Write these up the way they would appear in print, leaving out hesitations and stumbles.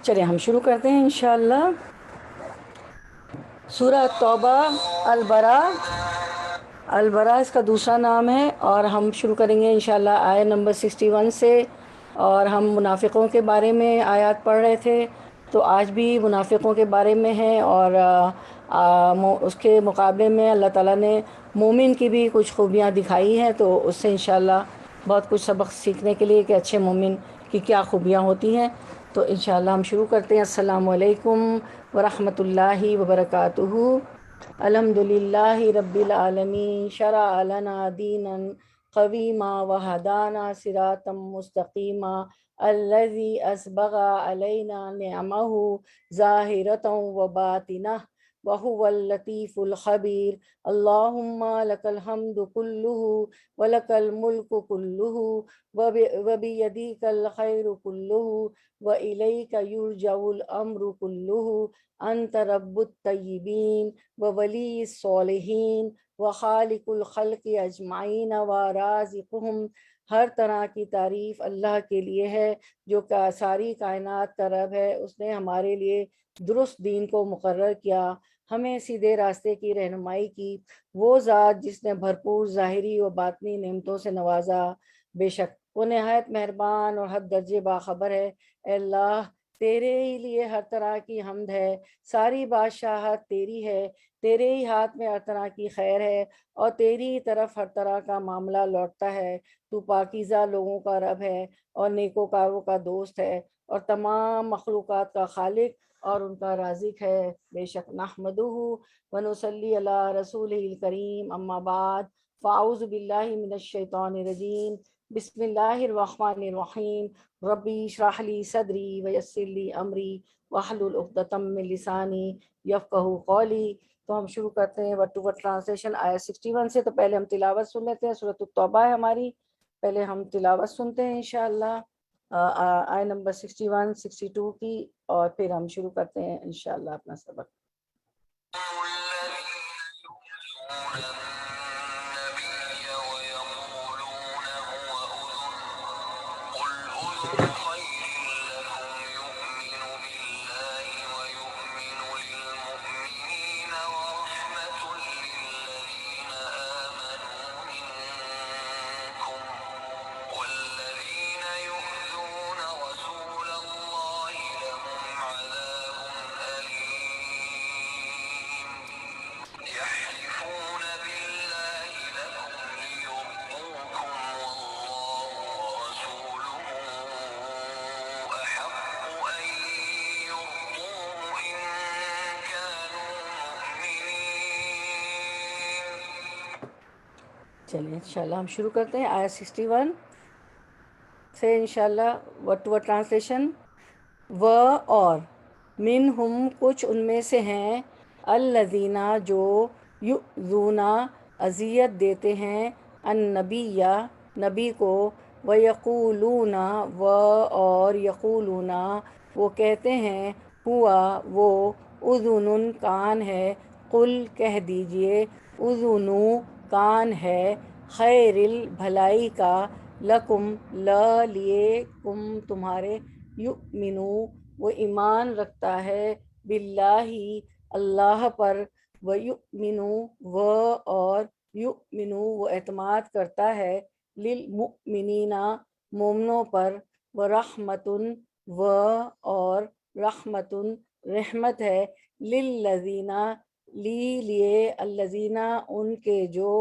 چلیں ہم شروع کرتے ہیں انشاءاللہ۔ سورہ توبہ البرا، البرا اس کا دوسرا نام ہے، اور ہم شروع کریں گے انشاءاللہ آیت نمبر 61 سے۔ اور ہم منافقوں کے بارے میں آیات پڑھ رہے تھے، تو آج بھی منافقوں کے بارے میں ہے، اور اس کے مقابلے میں اللہ تعالیٰ نے مومن کی بھی کچھ خوبیاں دکھائی ہیں، تو اس سے انشاءاللہ بہت کچھ سبق سیکھنے کے لیے کہ اچھے مومن کی کیا خوبیاں ہوتی ہیں۔ تو انشاءاللہ ہم شروع کرتے ہیں۔ السلام علیکم ورحمۃ اللہ وبرکاتہ۔ الحمد للہ رب العالمین، شرع لنا دینا قویما وہدانا صراطا مستقیما، الذی اسبغ علینا نعمہ ظاہرۃ وباطنہ وهو اللطیف الخبیر۔ اللہم لک الحمد کلہ ولک الملک کلہ وبیدیک الخیر کلہ وإلیک یرجع الامر کلہ، انت رب الطیبین وولی الصالحین وخالق الخلق اجمعین ورازقہم۔ ہر طرح کی تعریف اللہ کے لیے ہے جو کہ ساری کائنات کا رب ہے۔ اس نے ہمارے لیے درست دین کو مقرر کیا، ہمیں سیدھے راستے کی رہنمائی کی۔ وہ ذات جس نے بھرپور ظاہری و باطنی نعمتوں سے نوازا، بے شک وہ نہایت مہربان اور حد درجے باخبر ہے۔ اے اللہ، تیرے ہی لیے ہر طرح کی حمد ہے، ساری بادشاہت تیری ہے، تیرے ہی ہاتھ میں ہر طرح کی خیر ہے، اور تیری ہی طرف ہر طرح کا معاملہ لوٹتا ہے۔ تو پاکیزہ لوگوں کا رب ہے اور نیکوکاروں کا دوست ہے، اور تمام مخلوقات کا خالق اور ان کا رازق ہے۔ بے شک نحمدہ ونصلی علی رسولہ الکریم، اما بعد، فاعوذ باللہ من الشیطان الرجیم، بسم اللہ الرحمن الرحیم، ربی اشرح لی صدری ویسر لی امری واحلل عقدۃ من لسانی یفقہوا قولی۔ تو ہم شروع کرتے ہیں ورڈ ٹو ورڈ ٹرانسلیشن آیت 61 سے۔ تو پہلے ہم تلاوت سن لیتے ہیں، سورۃ التوبہ ہے ہماری، پہلے ہم تلاوت سنتے ہیں انشاءاللہ آیت نمبر 61 62 کی، اور پھر ہم شروع کرتے ہیں انشاءاللہ اپنا سبق۔ چلیے انشاءاللہ ہم شروع کرتے ہیں آیت 61 سے انشاءاللہ ورڈ ٹو ورڈ ٹرانسلیشن۔ و اور منہم کچھ ان میں سے ہیں، الذین جو یؤذون اذیت دیتے ہیں، النبی نبی کو، ویقولون اور یقولون وہ کہتے ہیں، ہوا وہ، اذن کان ہے، قل کہہ دیجئے، اذن کان ہے، خیر بھلائی کا، لکم لیے، کم تمہارے، یؤمنو وہ ایمان رکھتا ہے، باللہ اللہ پر، ویؤمنو اور یؤمنو وہ اعتماد کرتا ہے، للمؤمنین مومنوں پر، ورحمتن اور رحمتن رحمت ہے، للذین لیے، الذین ان کے جو،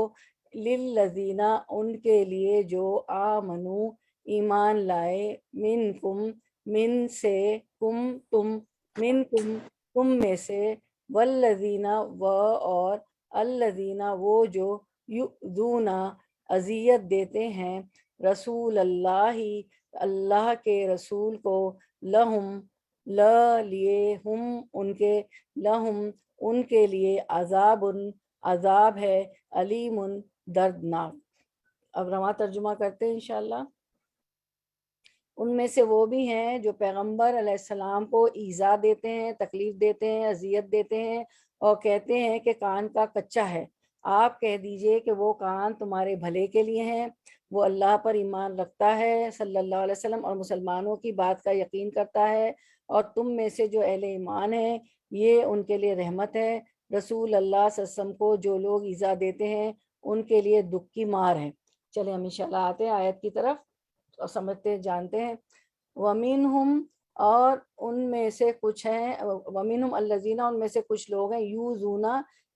للذین ان کے لیے جو، آمنو ایمان لائے، منکم من سے، منکم تم میں سے، والذین اور الذین وہ جو، یؤذون اذیت دیتے ہیں، رسول اللہ اللہ کے رسول کو، لہم لیے، ہم ان کے، لہم ان کے لیے، عذاب ہے، علیم دردناک۔ اب رواں ترجمہ کرتے ہیں انشاءاللہ۔ ان میں سے وہ بھی ہیں جو پیغمبر علیہ السلام کو ایذا دیتے ہیں، تکلیف دیتے ہیں، اذیت دیتے ہیں، اور کہتے ہیں کہ کان کا کچا ہے۔ آپ کہہ دیجئے کہ وہ کان تمہارے بھلے کے لیے ہیں، وہ اللہ پر ایمان رکھتا ہے صلی اللہ علیہ وسلم اور مسلمانوں کی بات کا یقین کرتا ہے، اور تم میں سے جو اہل ایمان ہیں یہ ان کے لیے رحمت ہے، رسول اللہ صلی اللہ علیہ وسلم کو جو لوگ ایذا دیتے ہیں ان کے لیے دکھ کی مار ہے۔ چلیں ہم انشاءاللہ آتے ہیں آیت کی طرف اور سمجھتے جانتے ہیں۔ وَمِنْهُمْ، اور ان میں سے کچھ ہیں، وَمِنْهُمْ الَّذِينَ، ان میں سے کچھ لوگ ہیں، یوزون،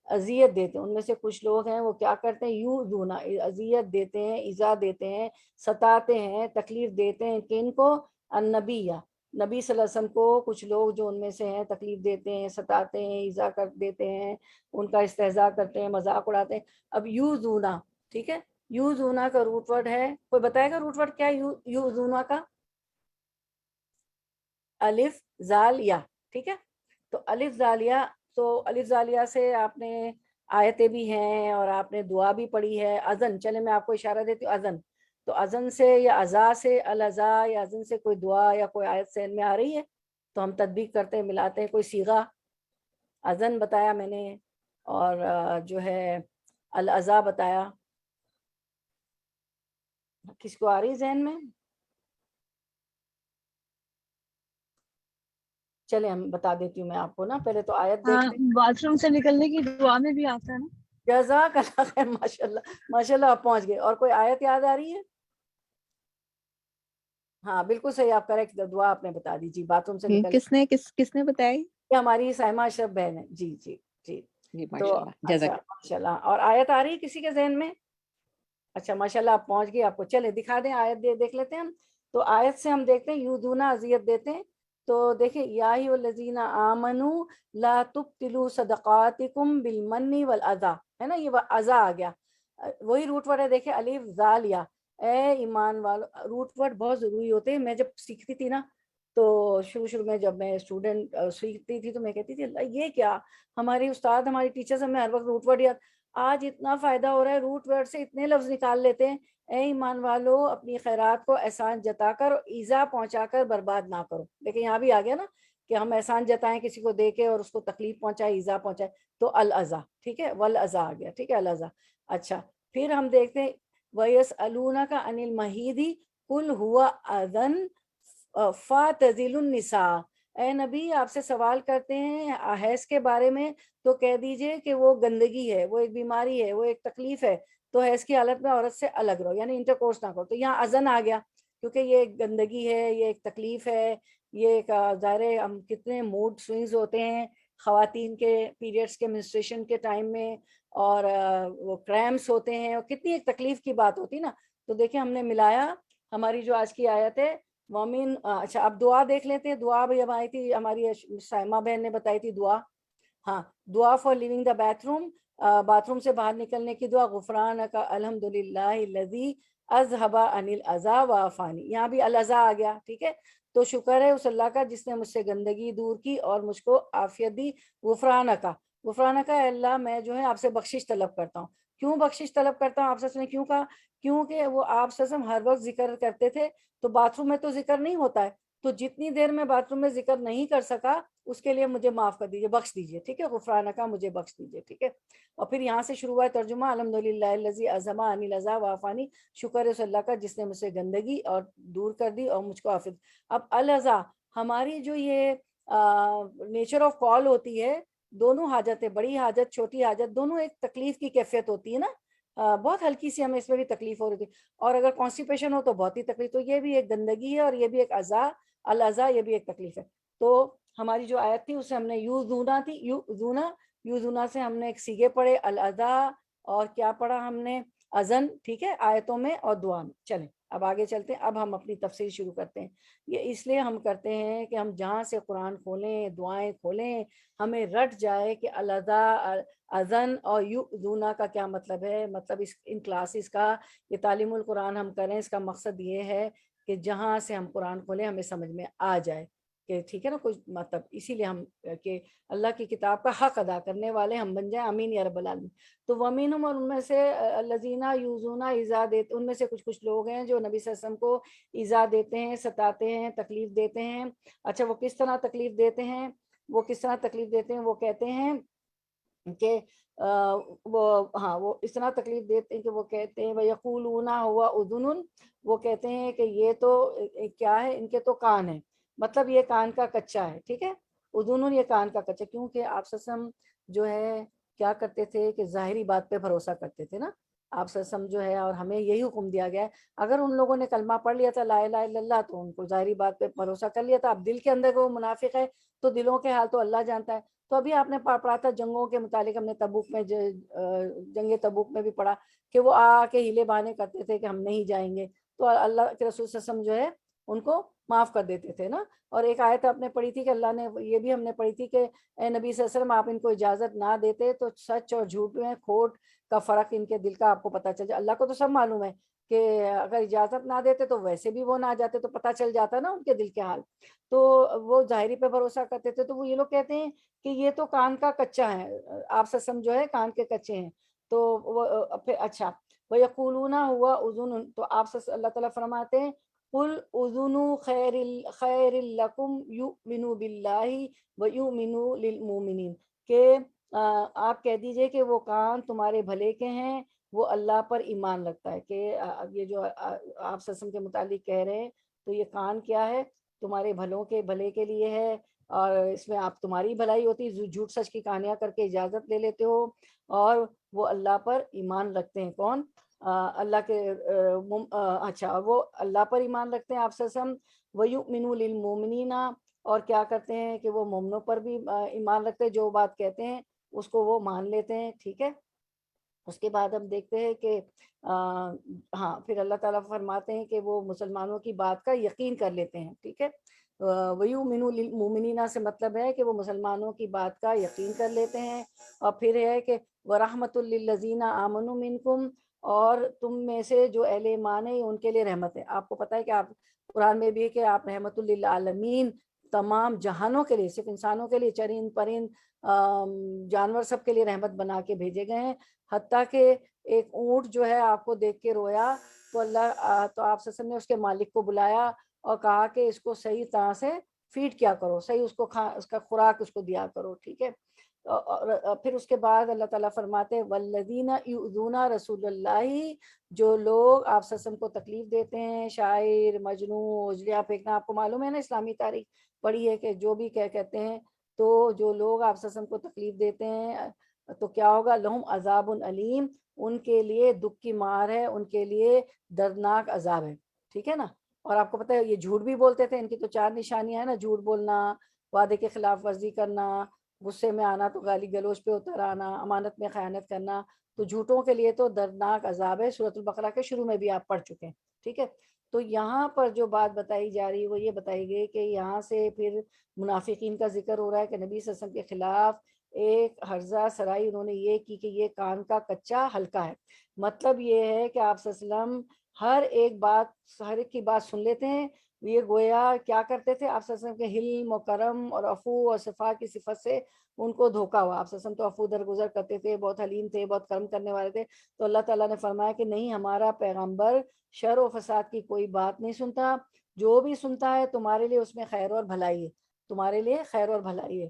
اذیت دیتے ہیں، ان میں سے کچھ لوگ ہیں وہ کیا کرتے ہیں، یوزون، اذیت دیتے ہیں، ایذا دیتے ہیں، ستاتے ہیں، تکلیف دیتے ہیں، کن کو، النبی، نبی صلی اللہ علیہ وسلم کو۔ کچھ لوگ جو ان میں سے ہیں تکلیف دیتے ہیں، ستاتے ہیں، ایذا کر دیتے ہیں، ان کا استہزاء کرتے ہیں، مذاق اڑاتے ہیں۔ اب یوزونا، ٹھیک ہے، یوزونا کا روٹ ورڈ ہے، کوئی بتائے گا روٹ ورڈ کیا ہے یوزونا کا؟ الف زال یا، ٹھیک ہے، تو الف زالیہ، تو الف زالیہ سے آپ نے آیتیں بھی ہیں اور آپ نے دعا بھی پڑھی ہے، اذن، چلے میں آپ کو اشارہ دیتی ہوں، اذن، تو اذن سے یا ازا سے، الازا یا اذن سے کوئی دعا یا کوئی آیت سین میں آ رہی ہے تو ہم تطبیق کرتے ہیں، ملاتے ہیں، کوئی صیغہ، اذن بتایا میں نے، اور جو ہے الازا بتایا، کس کو آ رہی ذہن میں؟ چلے ہم بتا دیتی ہوں میں آپ کو نا، پہلے تو آیت دیکھ لیں۔ باتھ روم سے نکلنے کی دعا میں بھی آتا ہے نا؟ جزاک اللہ خیر، ماشاء اللہ ماشاء اللہ، آپ پہنچ گئے۔ اور کوئی آیت یاد آ رہی ہے؟ ہاں بالکل صحیح، آپ کریکٹ، دعا آپ نے بتا دی جی، باتھ روم سے نکل، کس نے بتائی؟ یہ ہماری سائمہ اشرف بہن ہے، جی جی جی۔ جی تو ماشاء اللہ، اچھا جزاک۔ ماشاء اللہ، اور آیت آ رہی ہے کسی کے ذہن میں؟ اچھا ماشاء اللہ آپ پہنچ گئے، آپ کو چلے دکھا دیں آیت، دیکھ لیتے ہیں ہم۔ تو آیت سے ہم دیکھتے ہیں یودونا اذیت دیتے ہیں، تو دیکھیں یا ایھا الذین آمنوا لا تبطلوا صدقاتکم بالمن والاذی، ہے نا، یہ اذا آ گیا، وہی روٹ ورڈ ہے، دیکھیں الف زال یا، اے ایمان والو، روٹ ورڈ بہت ضروری ہوتے ہیں۔ میں جب سیکھتی تھی نا تو شروع میں جب میں اسٹوڈنٹ سیکھتی تھی تو میں کہتی تھی اللہ یہ کیا، ہماری استاد ہماری ٹیچرز ہمیں ہر وقت روٹ ورڈ یاد، آج اتنا فائدہ ہو رہا ہے، روٹ ورڈ سے اتنے لفظ نکال لیتے ہیں۔ اے ایمان والو، اپنی خیرات کو احسان جتا کر ایذا پہنچا کر برباد نہ کرو، لیکن یہاں بھی آ گیا نا کہ ہم احسان جتائیں کسی کو دے کے اور اس کو تکلیف پہنچائے، ایذا پہنچائے، تو الاذی، ٹھیک ہے، والاذی آ گیا، ٹھیک ہے، الاذی۔ اچھا پھر ہم دیکھتے ہیں وَيَسْأَلُونَكَ عَنِ الْمَحِيضِ قُلْ هُوَ أَذًى فَاعْتَزِلُوا النِّسَاءَ، اے نبی آپ سے سوال کرتے ہیں حیض کے بارے میں تو کہہ دیجئے کہ وہ گندگی ہے، وہ ایک بیماری ہے، وہ ایک تکلیف ہے، تو حیض کی حالت میں عورت سے الگ رہو، یعنی انٹرکورس نہ کرو۔ تو یہاں اذن آ گیا کیونکہ یہ ایک گندگی ہے، یہ ایک تکلیف ہے، یہ ایک ظاہر ہے ہم کتنے موڈ سوئنگز ہوتے ہیں خواتین کے پیریڈس کے منسٹریشن کے ٹائم میں، اور وہ کریمس ہوتے ہیں، اور کتنی ایک تکلیف کی بات ہوتی نا۔ تو دیکھیں ہم نے ملایا ہماری جو آج کی آیت ہے مومن، اچھا اب دعا دیکھ لیتے ہیں، دعا بھی ہم آئی تھی، ہماری سائمہ بہن نے بتائی تھی دعا، ہاں، دعا for leaving the bathroom, bathroom سے باہر نکلنے کی دعا، غفرانک الحمد للہ الذی اذھب عن الاذی وعافانی، یہاں بھی الاذی آ گیا، ٹھیک ہے، تو شکر ہے اس اللہ کا جس نے مجھ سے گندگی دور کی اور مجھ کو عافیت دی۔ غفرانک، غفرانک، اے اللہ میں جو ہے آپ سے بخشش طلب کرتا ہوں۔ کیوں بخشش طلب کرتا ہوں؟ آپ سے نے کیوں کہا؟ کیونکہ وہ آپ سے ہر وقت ذکر کرتے تھے، تو باتھ روم میں تو ذکر نہیں ہوتا ہے، تو جتنی دیر میں باتھ روم میں ذکر نہیں کر سکا اس کے لیے مجھے معاف کر دیجئے، بخش دیجئے، ٹھیک ہے، غفرانہ کا مجھے بخش دیجئے، ٹھیک ہے۔ اور پھر یہاں سے شروع ہوا ہے ترجمہ، الحمدللہ الذی اذھب عنی الاذی وعافانی، شکر ہے اس اللہ کا جس نے مجھ سے گندگی اور دور کر دی اور مجھ کو عافیت۔ اب الاذی ہماری جو یہ نیچر آف کال ہوتی ہے، دونوں حاجتیں، بڑی حاجت چھوٹی حاجت دونوں ایک تکلیف کی کیفیت ہوتی ہے نا، بہت ہلکی سی ہمیں اس میں بھی تکلیف ہو رہی تھی، اور اگر کانسٹیپیشن ہو تو بہت ہی تکلیف، تو یہ بھی ایک گندگی ہے اور یہ بھی ایک اذا، الاذا یہ بھی ایک تکلیف ہے۔ تو ہماری جو آیت تھی اسے ہم نے یوزونا تھی، یوزونا سے ہم نے ایک سیگے پڑھے، الاذا، اور کیا پڑھا ہم نے، اذن، ٹھیک ہے، آیتوں میں اور دعا میں۔ چلیں اب آگے چلتے ہیں، اب ہم اپنی تفسیر شروع کرتے ہیں۔ یہ اس لیے ہم کرتے ہیں کہ ہم جہاں سے قرآن کھولیں، دعائیں کھولیں، ہمیں رٹ جائے کہ الاذا، اذن اور یؤذونا کا کیا مطلب ہے، مطلب ان کلاسز کا، یہ تعلیم القرآن ہم کریں، اس کا مقصد یہ ہے کہ جہاں سے ہم قرآن کھولیں ہمیں سمجھ میں آ جائے کہ ٹھیک ہے نا، کچھ مطلب اسی لیے ہم کہ اللہ کی کتاب کا حق ادا کرنے والے ہم بن جائیں، آمین یا رب العالمین۔ تو وَمِنْهُمْ، اور ان میں سے الذین یؤذون ایذا دیتے، ان میں سے کچھ لوگ ہیں جو نبی صلی اللہ علیہ وسلم کو ایذا دیتے ہیں، ستاتے ہیں، تکلیف دیتے ہیں۔ اچھا وہ کس طرح تکلیف دیتے ہیں، وہ کس طرح تکلیف دیتے ہیں، وہ کہتے ہیں کہ وہ ہاں وہ اس طرح تکلیف دیتے ہیں کہ وہ کہتے ہیں وَيَقُولُونَ هُوَ أُذُنٌ، وہ کہتے ہیں کہ یہ تو کیا ہے، ان کے تو کان ہے، مطلب یہ کان کا کچا ہے، ٹھیک ہے، اذن یہ کان کا کچا، کیونکہ آپ سسم جو ہے کیا کرتے تھے کہ ظاہری بات پہ بھروسہ کرتے تھے نا، آپ سسم جو ہے، اور ہمیں یہی حکم دیا گیا ہے، اگر ان لوگوں نے کلمہ پڑھ لیا تھا لا الہ الا اللہ تو ان کو ظاہری بات پہ بھروسہ کر لیا تھا، اب دل کے اندر وہ منافق ہے تو دلوں کے حال تو اللہ جانتا ہے۔ تو ابھی آپ نے پڑھا تھا جنگوں کے متعلق، ہم نے تبوک میں جنگ تبوک میں بھی پڑھا کہ وہ آ کے ہیلے بہانے کرتے تھے کہ ہم نہیں جائیں گے، تو اللہ کے رسول صلی اللہ علیہ وسلم جو ہے ان کو معاف کر دیتے تھے نا۔ اور ایک آیت آپ نے پڑھی تھی کہ اللہ نے یہ بھی ہم نے پڑھی تھی کہ اے نبی صلی اللہ علیہ وسلم آپ ان کو اجازت نہ دیتے تو سچ اور جھوٹ میں کھوٹ کا فرق ان کے دل کا آپ کو پتہ چل جائے۔ اللہ کو تو سب معلوم ہے کہ اگر اجازت نہ دیتے تو ویسے بھی وہ نہ جاتے تو پتہ چل جاتا نا ان کے دل کے حال، تو وہ ظاہری پہ بھروسہ کرتے تھے۔ تو وہ یہ لوگ کہتے ہیں کہ یہ تو کان کا کچا ہے، آپ سسم جو ہے کان کے کچے ہیں، تو وہ پھر اچھا وَيَقُولُونَ هُوَ أُذُنٌ، تو آپ اللہ تعالیٰ فرماتے ہیں قُلْ أُذُنُ خَيْرٍ لَكُمْ يُؤْمِنُ بِاللَّهِ وَيُؤْمِنُ لِلْمُؤْمِنِينَ، کہ آپ کہہ دیجئے کہ وہ کان تمہارے بھلے کے ہیں، وہ اللہ پر ایمان رکھتا ہے، کہ یہ جو آپ سسم کے متعلق کہہ رہے ہیں تو یہ کان کیا ہے، تمہارے بھلوں کے بھلے کے لیے ہے، اور اس میں آپ تمہاری بھلائی ہوتی ہے، جھوٹ سچ کی کہانیاں کر کے اجازت لے لیتے ہو، اور وہ اللہ پر ایمان رکھتے ہیں، کون؟ اللہ کے اچھا وہ اللہ پر ایمان رکھتے ہیں آپ سسم، وَيُؤْمِنُوا لِلْمُؤْمِنِينَ، اور کیا کرتے ہیں کہ وہ مومنوں پر بھی ایمان رکھتے ہیں، جو بات کہتے ہیں اس کو وہ مان لیتے ہیں، ٹھیک ہے۔ اس کے بعد ہم دیکھتے ہیں کہ ہاں پھر اللہ تعالیٰ فرماتے ہیں کہ وہ مسلمانوں کی بات کا یقین کر لیتے ہیں، ٹھیک ہے۔ وَيُؤْمِنُوا لِلْمُؤْمِنِينَ سے مطلب ہے کہ وہ مسلمانوں کی بات کا یقین کر لیتے ہیں، اور پھر ہے کہ وَرَحْمَةٌ لِّلَّذِينَ آمَنُوا مِنْكُمْ، اور تم میں سے جو اہل ایمان ہے ان کے لیے رحمت ہے۔ آپ کو پتہ ہے کہ آپ قرآن میں بھی ہے کہ آپ رحمت للعالمین، تمام جہانوں کے لیے، صرف انسانوں کے لیے، چرند پرند جانور سب کے لیے رحمت بنا کے بھیجے گئے ہیں، حتیٰ کہ ایک اونٹ جو ہے آپ کو دیکھ کے رویا تو تو آپ صلی اللہ علیہ وسلم نے اس کے مالک کو بلایا اور کہا کہ اس کو صحیح طرح سے فیڈ کیا کرو، صحیح اس کو اس کا خوراک اس کو دیا کرو، ٹھیک ہے۔ اور پھر اس کے بعد اللہ تعالیٰ فرماتے والذین یؤذون رسول اللہ، جو لوگ آپ صلی اللہ علیہ وسلم کو تکلیف دیتے ہیں، شاعر، مجنون، اجلیاء پھینکنا، آپ کو معلوم ہے نا اسلامی تاریخ پڑھی ہے کہ جو بھی کہتے ہیں، تو جو لوگ آپ صلی اللہ علیہ وسلم کو تکلیف دیتے ہیں تو کیا ہوگا، لہم عذاب علیم، ان کے لیے دکھ کی مار ہے، ان کے لیے دردناک عذاب ہے، ٹھیک ہے نا۔ اور آپ کو پتہ ہے یہ جھوٹ بھی بولتے تھے، ان کی تو 4 نشانیاں ہیں نا، جھوٹ بولنا، وعدے کے خلاف ورزی کرنا، غصے میں آنا تو گالی گلوچ پہ اتر آنا، امانت میں خیانت کرنا، تو جھوٹوں کے لیے تو دردناک عذاب ہے، سورۃ البقرہ کے شروع میں بھی آپ پڑھ چکے ہیں، ٹھیک ہے۔ تو یہاں پر جو بات بتائی جا رہی ہے وہ یہ بتائی گئی کہ یہاں سے پھر منافقین کا ذکر ہو رہا ہے کہ نبی صلی اللہ علیہ وسلم کے خلاف ایک ہرزہ سرائی انہوں نے یہ کی کہ یہ کان کا کچا ہلکا ہے، مطلب یہ ہے کہ آپ صلی اللہ علیہ وسلم ہر ایک بات، ہر ایک کی بات سن لیتے ہیں، یہ گویا کیا کرتے تھے، آپ صلی اللہ علیہ وسلم کے حلم و کرم اور عفو اور صفا کی صفت سے ان کو دھوکا ہوا۔ آپ صلی اللہ علیہ وسلم تو عفو درگزر کرتے تھے، بہت حلیم تھے، بہت کرم کرنے والے تھے، تو اللہ تعالیٰ نے فرمایا کہ نہیں، ہمارا پیغمبر شر و فساد کی کوئی بات نہیں سنتا، جو بھی سنتا ہے تمہارے لیے اس میں خیر اور بھلائی ہے، تمہارے لیے خیر اور بھلائی ہے۔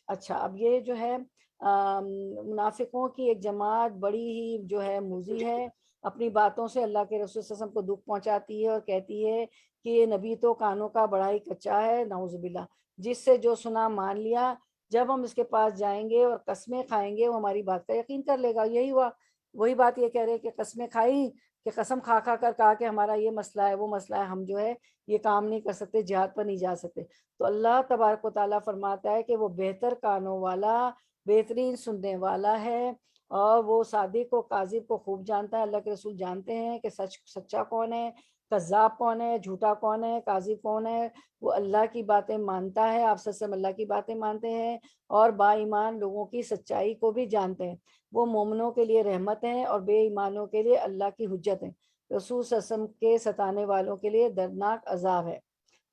اچھا اب یہ جو ہے منافقوں کی ایک جماعت بڑی ہی جو ہے موذی ہے، اپنی باتوں سے اللہ کے رسول صلی اللہ علیہ وسلم کو دکھ پہنچاتی ہے، اور کہتی ہے کہ یہ نبی تو کانوں کا بڑا ہی کچا ہے، نعوذ باللہ، جس سے جو سنا مان لیا، جب ہم اس کے پاس جائیں گے اور قسمیں کھائیں گے وہ ہماری بات کا یقین کر لے گا۔ یہی ہوا، وہی بات یہ کہہ رہے کہ قسمیں کھائی، کہ قسم کھا کھا کر کہا کہ ہمارا یہ مسئلہ ہے وہ مسئلہ ہے، ہم جو ہے یہ کام نہیں کر سکتے، جہاد پر نہیں جا سکتے۔ تو اللہ تبارک و تعالیٰ فرماتا ہے کہ وہ بہتر کانوں والا، بہترین سننے والا ہے، اور وہ صادق و کاذب کو خوب جانتا ہے۔ اللہ کے رسول جانتے ہیں کہ سچا کون ہے، کذاب کون ہے، جھوٹا کون ہے، کاذب کون ہے۔ وہ اللہ کی باتیں مانتا ہے، آپ صلی اللہ علیہ وسلم اللہ کی باتیں مانتے ہیں، اور با ایمان لوگوں کی سچائی کو بھی جانتے ہیں۔ وہ مومنوں کے لیے رحمت ہیں اور بے ایمانوں کے لیے اللہ کی حجت ہیں۔ رسول صلی اللہ علیہ وسلم کے ستانے والوں کے لیے دردناک عذاب ہے۔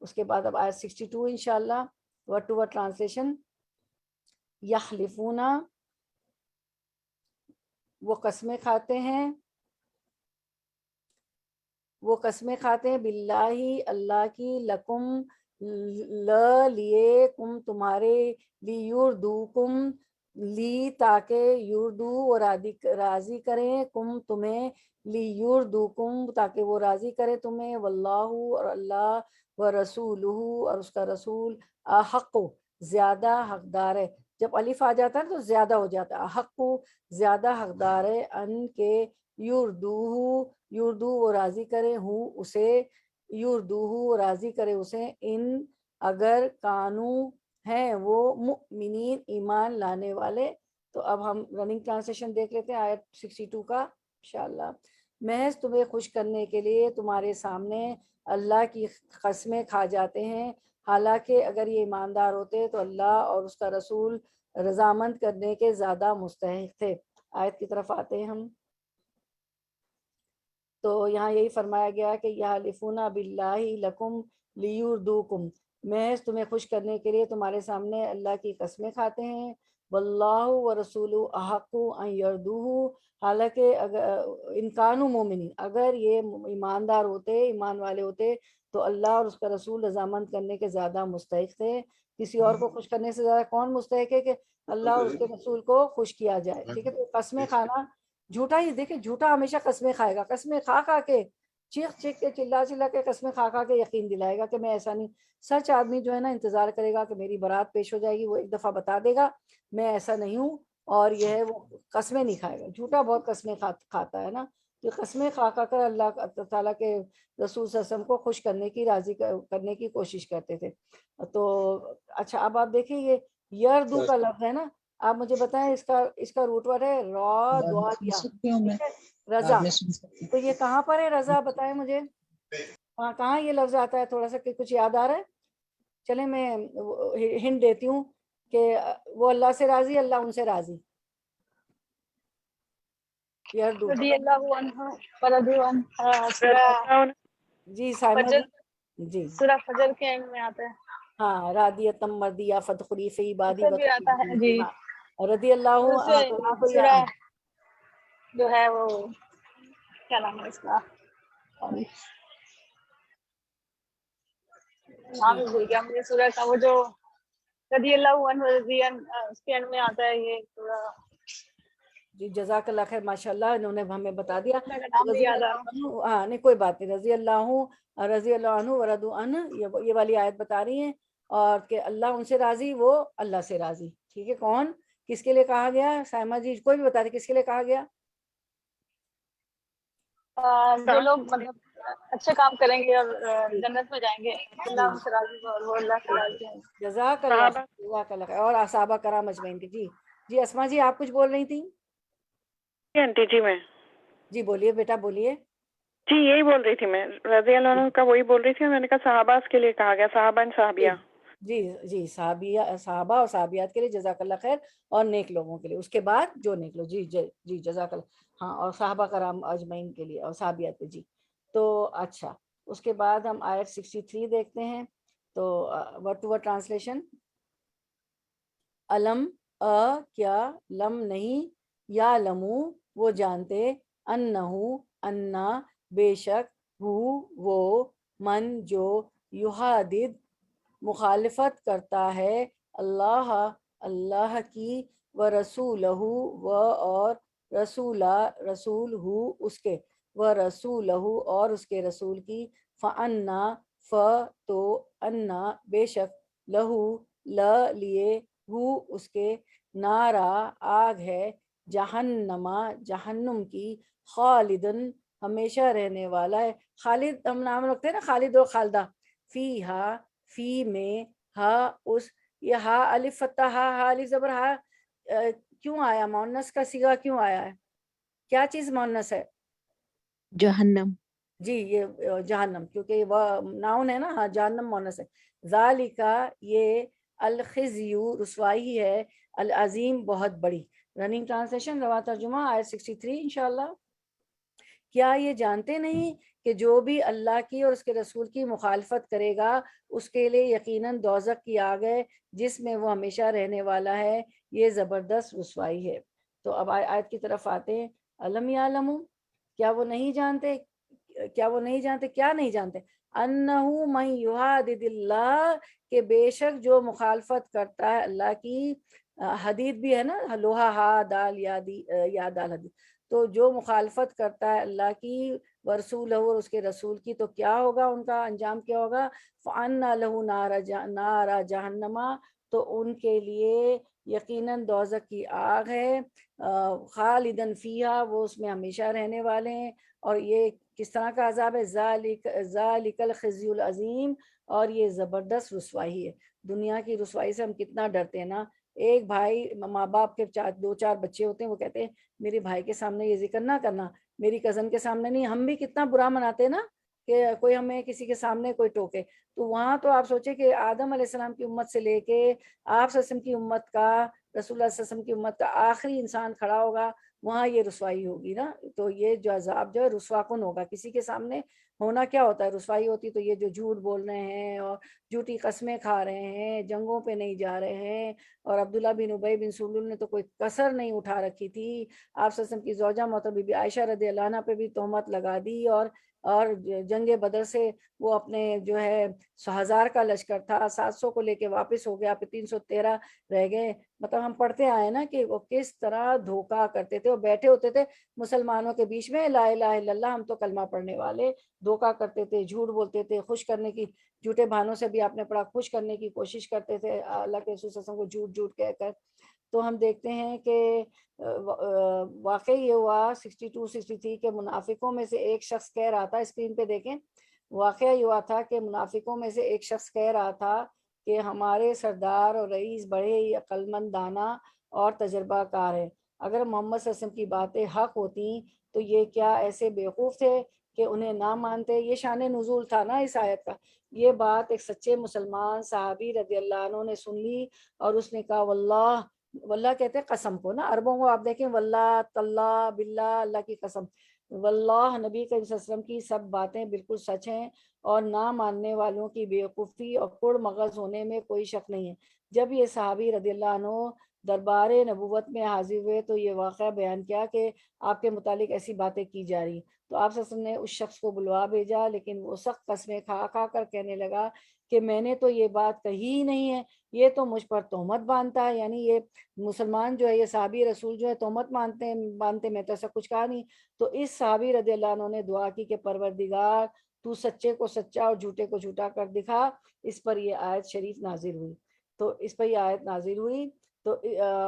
اس کے بعد اب آیت 62 انشاءاللہ، ورڈ ٹو ورڈ ٹرانسلیشن۔ یحلفون، وہ قسمیں کھاتے ہیں، وہ قسمیں کھاتے ہیں، باللہ اللہ کی، لکم لیے، کم تمہارے، لیردوکم لی تاکہ یردو و راضی کریں کم تمہیں، لی یردوکم تاکہ وہ راضی کرے تمہیں، واللہ اور اللہ، و رسولہ اور اس کا رسول، احق زیادہ حقدار ہے. جب الف آ جاتا ہے تو زیادہ ہو جاتا ہے، احق زیادہ حقدار ہے، ان کے یردو وہ راضی کرے ہوں اسے، یردو راضی کرے اسے، ان اگر کانو ہیں وہ مؤمنین ایمان لانے والے. تو اب ہم رننگ ٹرانسلیشن دیکھ لیتے ہیں آیت 62 کا انشاءاللہ. محض تمہیں خوش کرنے کے لیے تمہارے سامنے اللہ کی قسمیں کھا جاتے ہیں، حالانکہ اگر یہ ایماندار ہوتے تو اللہ اور اس کا رسول رضامند کرنے کے زیادہ مستحق تھے. آیت کی طرف آتے ہیں ہم. تو یہاں یہی فرمایا گیا کہ یحلفون باللہ لکم لیردوکم، محض تمہیں خوش کرنے کے لیے تمہارے سامنے اللہ کی قسمیں کھاتے ہیں، واللہ ورسولہ احق ان یردوہ، حالانکہ اگر ان کانوا مومنین، اگر یہ ایماندار ہوتے، ایمان والے ہوتے تو اللہ اور اس کا رسول رضامند کرنے کے زیادہ مستحق تھے. کسی اور کو خوش کرنے سے زیادہ کون مستحق ہے کہ اللہ اور اس کے رسول کو خوش کیا جائے. ٹھیک ہے، تو قسمیں کھانا جھوٹا ہی، دیکھیں جھوٹا ہمیشہ قسمیں کھائے گا، قسمیں کھا کھا کے، چیخ چیخ کے، چلا چلا کے، قسمیں کھا کھا کے یقین دلائے گا کہ میں ایسا نہیں. سچ آدمی جو ہے نا انتظار کرے گا کہ میری برات پیش ہو جائے گی، وہ ایک دفعہ بتا دے گا میں ایسا نہیں ہوں، اور یہ ہے وہ قسمیں نہیں کھائے گا. جھوٹا بہت قسمیں کھاتا ہے نا. تو قسمیں کھا کھا کر اللہ تعالیٰ کے رسول صلی اللہ علیہ وسلم کو خوش کرنے کی، راضی کرنے کی کوشش کرتے تھے. تو اچھا اب آپ دیکھیں یہ یردو کا لفظ ہے نا، آپ مجھے بتائیں اس کا روٹ ورڈ ہے را دعا یا، ٹھیک ہے، رضا. تو یہ کہاں پر ہے رضا، بتائیں مجھے کہاں یہ لفظ آتا ہے، تھوڑا سا کچھ یاد آ رہا ہے؟ چلیں میں ہنٹ دیتی ہوں کہ وہ اللہ سے راضی، اللہ ان سے راضی. یردو رضی اللہ عنہ ورضوا عنہ، جی سائمہ فجر، جی جی سورہ فجر کے اینڈ میں آتا ہے. ہاں، رادیتم مردیہ فدخلی فی عبادی اسے بھی آتا ہے جی. ہاں رضی اللہ اور اسے سورہ جو ہے وہ کیا نام ہے اس کا، نام جی بھول گیا مجھے سورہ کا، وہ جو رضی اللہ عنہ رضی عنہ اس کے اینڈ میں آتا ہے یہ سورہ. جی جزاک اللہ خیر، ماشاء اللہ انہوں نے ہمیں بتا دیا. سورہ کا نام نہیں رضی یاد آ اللہ رہا. عنہ، ہاں نہیں کوئی بات نہیں، رضی اللہ عنہ ورضوا عنہ، یہ والی آیت بتا رہی ہیں، اور کہ اللہ ان سے راضی، وہ اللہ سے راضی. ٹھیک ہے، کون کس کے لیے کہا گیا، سائمہ جی کوئی بھی بتا دے کس کے لیے کہا گیا؟ جو لوگ مطلب اچھے کام کریں گے اور جی جنت میں جائیں گے، اللہ ان سے راضی ہے اور وہ اللہ سے راضی ہیں. جزاک اللہ جزاک اللہ خیر. اور صحابہ کرام اجمعین کی. جی جی اسما جی آپ کچھ بول رہی تھیں؟ آنٹی جی میں جی بولیے بیٹا بولیے. جی یہی بول رہی تھی میں، رضی اللہ عنہ کا وہی بول رہی تھی، میں نے کہا صحابہ کے لیے کہا گیا، صحابہ صحابیہ. جی جی صحابہ اور صحابیات کے لیے جزاک اللہ خیر، اور نیک لوگوں کے لیے اس کے بعد جو نیک لوگ. جی جی جزاک اللہ. ہاں اور صحابہ کرام اجمعین کے لیے اور صحابیات کے. جی تو اچھا اس کے بعد ہم آیت 63 دیکھتے ہیں. تو ورڈ ٹو ورڈ ٹرانسلیشن. علم کیا، لم نہیں، یا لمو وہ جانتے، انہو انا بے شک، وہ من جو، یحادد مخالفت کرتا ہے، اللہ کی، و رسولہ اور رسول اس کے، و رسولہ اور اس کے رسول کی، فانا تو انا بے شک، لہو لیے، اس کے، نارا آگ ہے، جہنم کی، خالدن ہمیشہ رہنے والا ہے. خالد ہم نام رکھتے ہیں نا، خالد اور خالدہ. فی میں، ہا اس، یہ ہا الف فتح ہا الف زبر ہا کیوں آیا، مؤنث کا صیغہ کیوں آیا ہے، کیا چیز مؤنث ہے؟ جہنم. جی یہ جہنم، کیونکہ وہ ناؤن ہے نا. ہاں جہنم مؤنث ہے. ذالکا یہ، الخزی رسوائی ہے، العظیم بہت بڑی. رننگ ٹرانسلیشن رواں ترجمہ آیت 63 انشاءاللہ. کیا یہ جانتے نہیں کہ جو بھی اللہ کی اور اس کے رسول کی مخالفت کرے گا اس کے لیے یقیناً دوزخ کی آگ ہے جس میں وہ ہمیشہ رہنے والا ہے، یہ زبردست رسوائی ہے. تو اب آیت کی طرف آتے ہیں. علم یعلموا، کیا وہ نہیں جانتے، کیا نہیں جانتے، انہو من یحادد اللہ، کہ بے شک جو مخالفت کرتا ہے اللہ کی، حدید بھی ہے نا، لوہا ہا دال یا دال حدید. تو جو مخالفت کرتا ہے اللہ کی ورسول اور اس کے رسول کی، تو کیا ہوگا، ان کا انجام کیا ہوگا؟ فَأَنَّ لَهُ نَارَ جَهَنَّمَ، تو ان کے لیے یقیناً دوزخ کی آگ ہے، خالدن فیہا، وہ اس میں ہمیشہ رہنے والے ہیں. اور یہ کس طرح کا عذاب ہے؟ ذالک الخزی العظیم، اور یہ زبردست رسوائی ہے. دنیا کی رسوائی سے ہم کتنا ڈرتے ہیں نا. ایک بھائی، ماں باپ کے 2-4 بچے ہوتے ہیں، وہ کہتے ہیں میرے بھائی کے سامنے یہ ذکر نہ کرنا، میری کزن کے سامنے نہیں. ہم بھی کتنا برا مناتے ہیں نا کہ کوئی ہمیں کسی کے سامنے کوئی ٹوکے. تو وہاں تو آپ سوچیں کہ آدم علیہ السلام کی امت سے لے کے آپ صلی اللہ علیہ وسلم کی امت کا، رسول اللہ صلی اللہ علیہ وسلم کی امت کا آخری انسان کھڑا ہوگا، وہاں یہ رسوائی ہوگی نا. تو یہ جو عذاب جو ہے رسوا کن ہوگا. کسی کے سامنے ہونا کیا ہوتا ہے؟ رسوائی ہوتی. تو یہ جو جھوٹ بول رہے ہیں اور جھوٹی قسمیں کھا رہے ہیں، جنگوں پہ نہیں جا رہے ہیں، اور عبداللہ بن ابی بن سلول نے تو کوئی کسر نہیں اٹھا رکھی تھی. آپ صلی اللہ علیہ وسلم کی زوجہ محترمہ بی بی عائشہ رضی اللہ عنہ پہ بھی تہمت لگا دی. اور جنگ بدر سے وہ اپنے جو ہے 1000 کا لشکر تھا، 700 کو لے کے واپس ہو گیا، پھر 313 رہ گئے. مطلب ہم پڑھتے آئے نا کہ وہ کس طرح دھوکہ کرتے تھے. اور بیٹھے ہوتے تھے مسلمانوں کے بیچ میں، لا الہ الا اللہ، ہم تو کلمہ پڑھنے والے، دھوکہ کرتے تھے، جھوٹ بولتے تھے، خوش کرنے کی، جھوٹے بہانوں سے بھی آپ نے پڑھا، خوش کرنے کی کوشش کرتے تھے اللہ کے رسول صلی اللہ علیہ وسلم کو جھوٹ کہہ کر. تو ہم دیکھتے ہیں کہ واقعی یہ ہوا 62-63 کے منافقوں میں سے ایک شخص کہہ رہا تھا، اسکرین پہ دیکھیں، واقعہ یہ ہوا تھا کہ منافقوں میں سے ایک شخص کہہ رہا تھا کہ ہمارے سردار اور رئیس بڑے ہی عقل مند، دانا اور تجربہ کار ہیں. اگر محمد صلی اللہ علیہ وسلم کی باتیں حق ہوتی تو یہ کیا ایسے بیوقوف تھے کہ انہیں نہ مانتے؟ یہ شان نزول تھا نا اس آیت کا. یہ بات ایک سچے مسلمان صحابی رضی اللہ عنہ نے سن لی، اور اس نے کہا واللہ، واللہ کہتے ہیں قسم کو نا، عربوں کو آپ دیکھیں واللہ، تاللہ، باللہ، اللہ کی قسم، واللہ نبی کریم صلی اللہ علیہ وسلم کی سب باتیں بالکل سچ ہیں، اور نہ ماننے والوں کی بیوقوفی اور کڑ مغز ہونے میں کوئی شک نہیں ہے. جب یہ صحابی رضی اللہ عنہ دربار نبوت میں حاضر ہوئے تو یہ واقعہ بیان کیا کہ آپ کے متعلق ایسی باتیں کی جا رہی. تو آپ صلی اللہ علیہ وسلم نے اس شخص کو بلوا بھیجا، لیکن وہ سخت قسمیں کھا کھا کر کہنے لگا کہ میں نے تو یہ بات کہی ہی نہیں ہے، یہ تو مجھ پر تہمت باندھتا ہے. یعنی یہ مسلمان جو ہے، یہ صحابی رسول جو ہے تہمت باندھتے، میں تو ایسا کچھ کہا نہیں. تو اس صحابی رضی اللہ عنہ نے دعا کی کہ پروردگار تو سچے کو سچا اور جھوٹے کو جھوٹا کر دکھا. اس پر یہ آیت شریف نازل ہوئی. تو اس پر یہ آیت نازل ہوئی. تو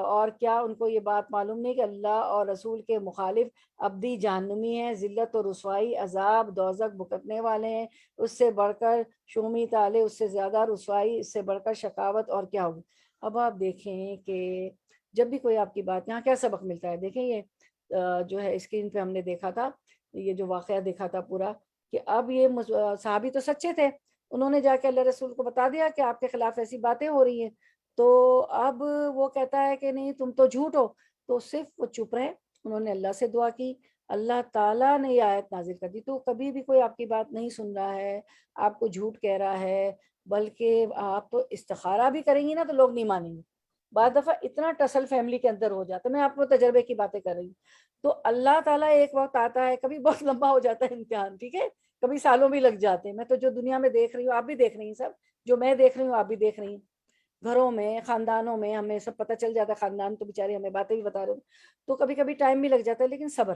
اور کیا ان کو یہ بات معلوم نہیں کہ اللہ اور رسول کے مخالف ابدی جہنمی ہیں، ذلت و رسوائی، عذاب دوزخ بھگتنے والے ہیں. اس سے بڑھ کر شومی تالے، اس سے زیادہ رسوائی، اس سے بڑھ کر شقاوت اور کیا ہوگی. اب آپ دیکھیں کہ جب بھی کوئی آپ کی بات، یہاں کیا سبق ملتا ہے؟ دیکھیں یہ جو ہے اسکرین پہ ہم نے دیکھا تھا، یہ جو واقعہ دیکھا تھا پورا، کہ اب یہ صحابی تو سچے تھے، انہوں نے جا کے اللہ رسول کو بتا دیا کہ آپ کے خلاف ایسی باتیں ہو رہی ہیں. تو اب وہ کہتا ہے کہ نہیں تم تو جھوٹ ہو. تو صرف وہ چپ رہے. انہوں نے اللہ سے دعا کی، اللہ تعالیٰ نے یہ آیت نازل کر دی. تو کبھی بھی کوئی آپ کی بات نہیں سن رہا ہے، آپ کو جھوٹ کہہ رہا ہے، بلکہ آپ تو استخارہ بھی کریں گی نا تو لوگ نہیں مانیں گے. بعض دفعہ اتنا ٹسل فیملی کے اندر ہو جاتا ہے. میں آپ کو تجربے کی باتیں کر رہی ہوں. تو اللہ تعالیٰ ایک وقت آتا ہے، کبھی بہت لمبا ہو جاتا ہے امتحان، ٹھیک ہے، کبھی سالوں بھی لگ جاتے ہیں. میں تو جو دنیا میں دیکھ رہی ہوں آپ بھی دیکھ رہی ہیں، سب جو میں دیکھ رہی ہوں آپ بھی دیکھ رہی ہیں، گھروں میں، خاندانوں میں، ہمیں سب پتہ چل جاتا ہے. خاندان تو بیچارے ہمیں باتیں بھی بتا رہے ہوں. تو کبھی کبھی ٹائم بھی لگ جاتا ہے، لیکن صبر.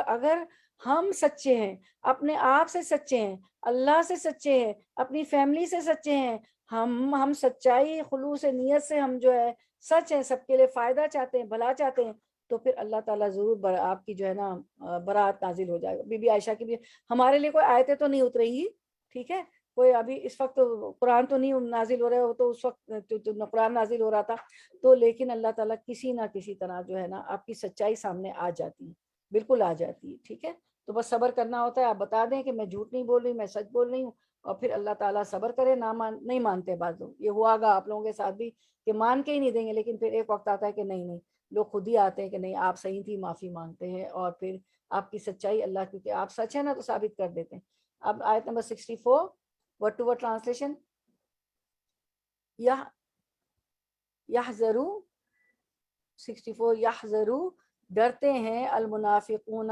اگر ہم سچے ہیں، اپنے آپ سے سچے ہیں، اللہ سے سچے ہیں، اپنی فیملی سے سچے ہیں، ہم سچائی خلوص نیت سے ہم جو ہے سچ ہیں، سب کے لیے فائدہ چاہتے ہیں، بھلا چاہتے ہیں، تو پھر اللہ تعالیٰ ضرور آپ کی جو ہے نا برات نازل ہو جائے گا. بی بی عائشہ کی بھی ہمارے لیے کوئی آیتیں تو نہیں اتریں گی، ٹھیک ہے، کوئی ابھی اس وقت قرآن تو نہیں نازل ہو رہا ہے، تو اس وقت قرآن نازل ہو رہا تھا. تو لیکن اللہ تعالیٰ کسی نہ کسی طرح جو ہے نا آپ کی سچائی سامنے آ جاتی ہے، بالکل آ جاتی ہے، ٹھیک ہے. تو بس صبر کرنا ہوتا ہے. آپ بتا دیں کہ میں جھوٹ نہیں بول رہی، میں سچ بول رہی ہوں، اور پھر اللہ تعالیٰ صبر کرے. نہیں مانتے بعض لوگ، یہ ہوا گا آپ لوگوں کے ساتھ بھی کہ مان کے ہی نہیں دیں گے، لیکن پھر ایک وقت آتا ہے کہ نہیں، لوگ خود ہی آتے ہیں کہ نہیں آپ صحیح تھی، معافی مانگتے ہیں، اور پھر آپ کی سچائی اللہ، کیونکہ آپ سچ ہے نا تو ثابت کر دیتے ہیں. اب آیت نمبر 64 ورڈ ٹو ورڈ ٹرانسلیشن. یحذروا 64 یحذروا ڈرتے ہیں، المنافقون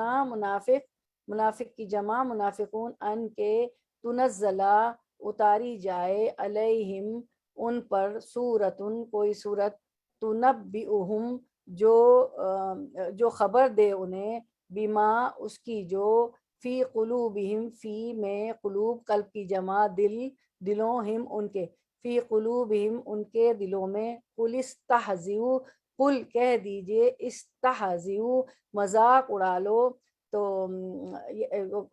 منافق کی جمع منافقون، ان کے تنزلہ اتاری جائے، علیہم ان پر، سورتن کوئی سورت، تنبئہم جو خبر دے انہیں، بما اس کی جو فی قلوبہم، فی میں قلوب قلب کی جمع دل، دلوں، ہم ان کے، فی قلوبہم ان کے دلوں میں، قل استہزئوا، قل کہہ دیجئے، استہزئوا مذاق اڑا لو، تو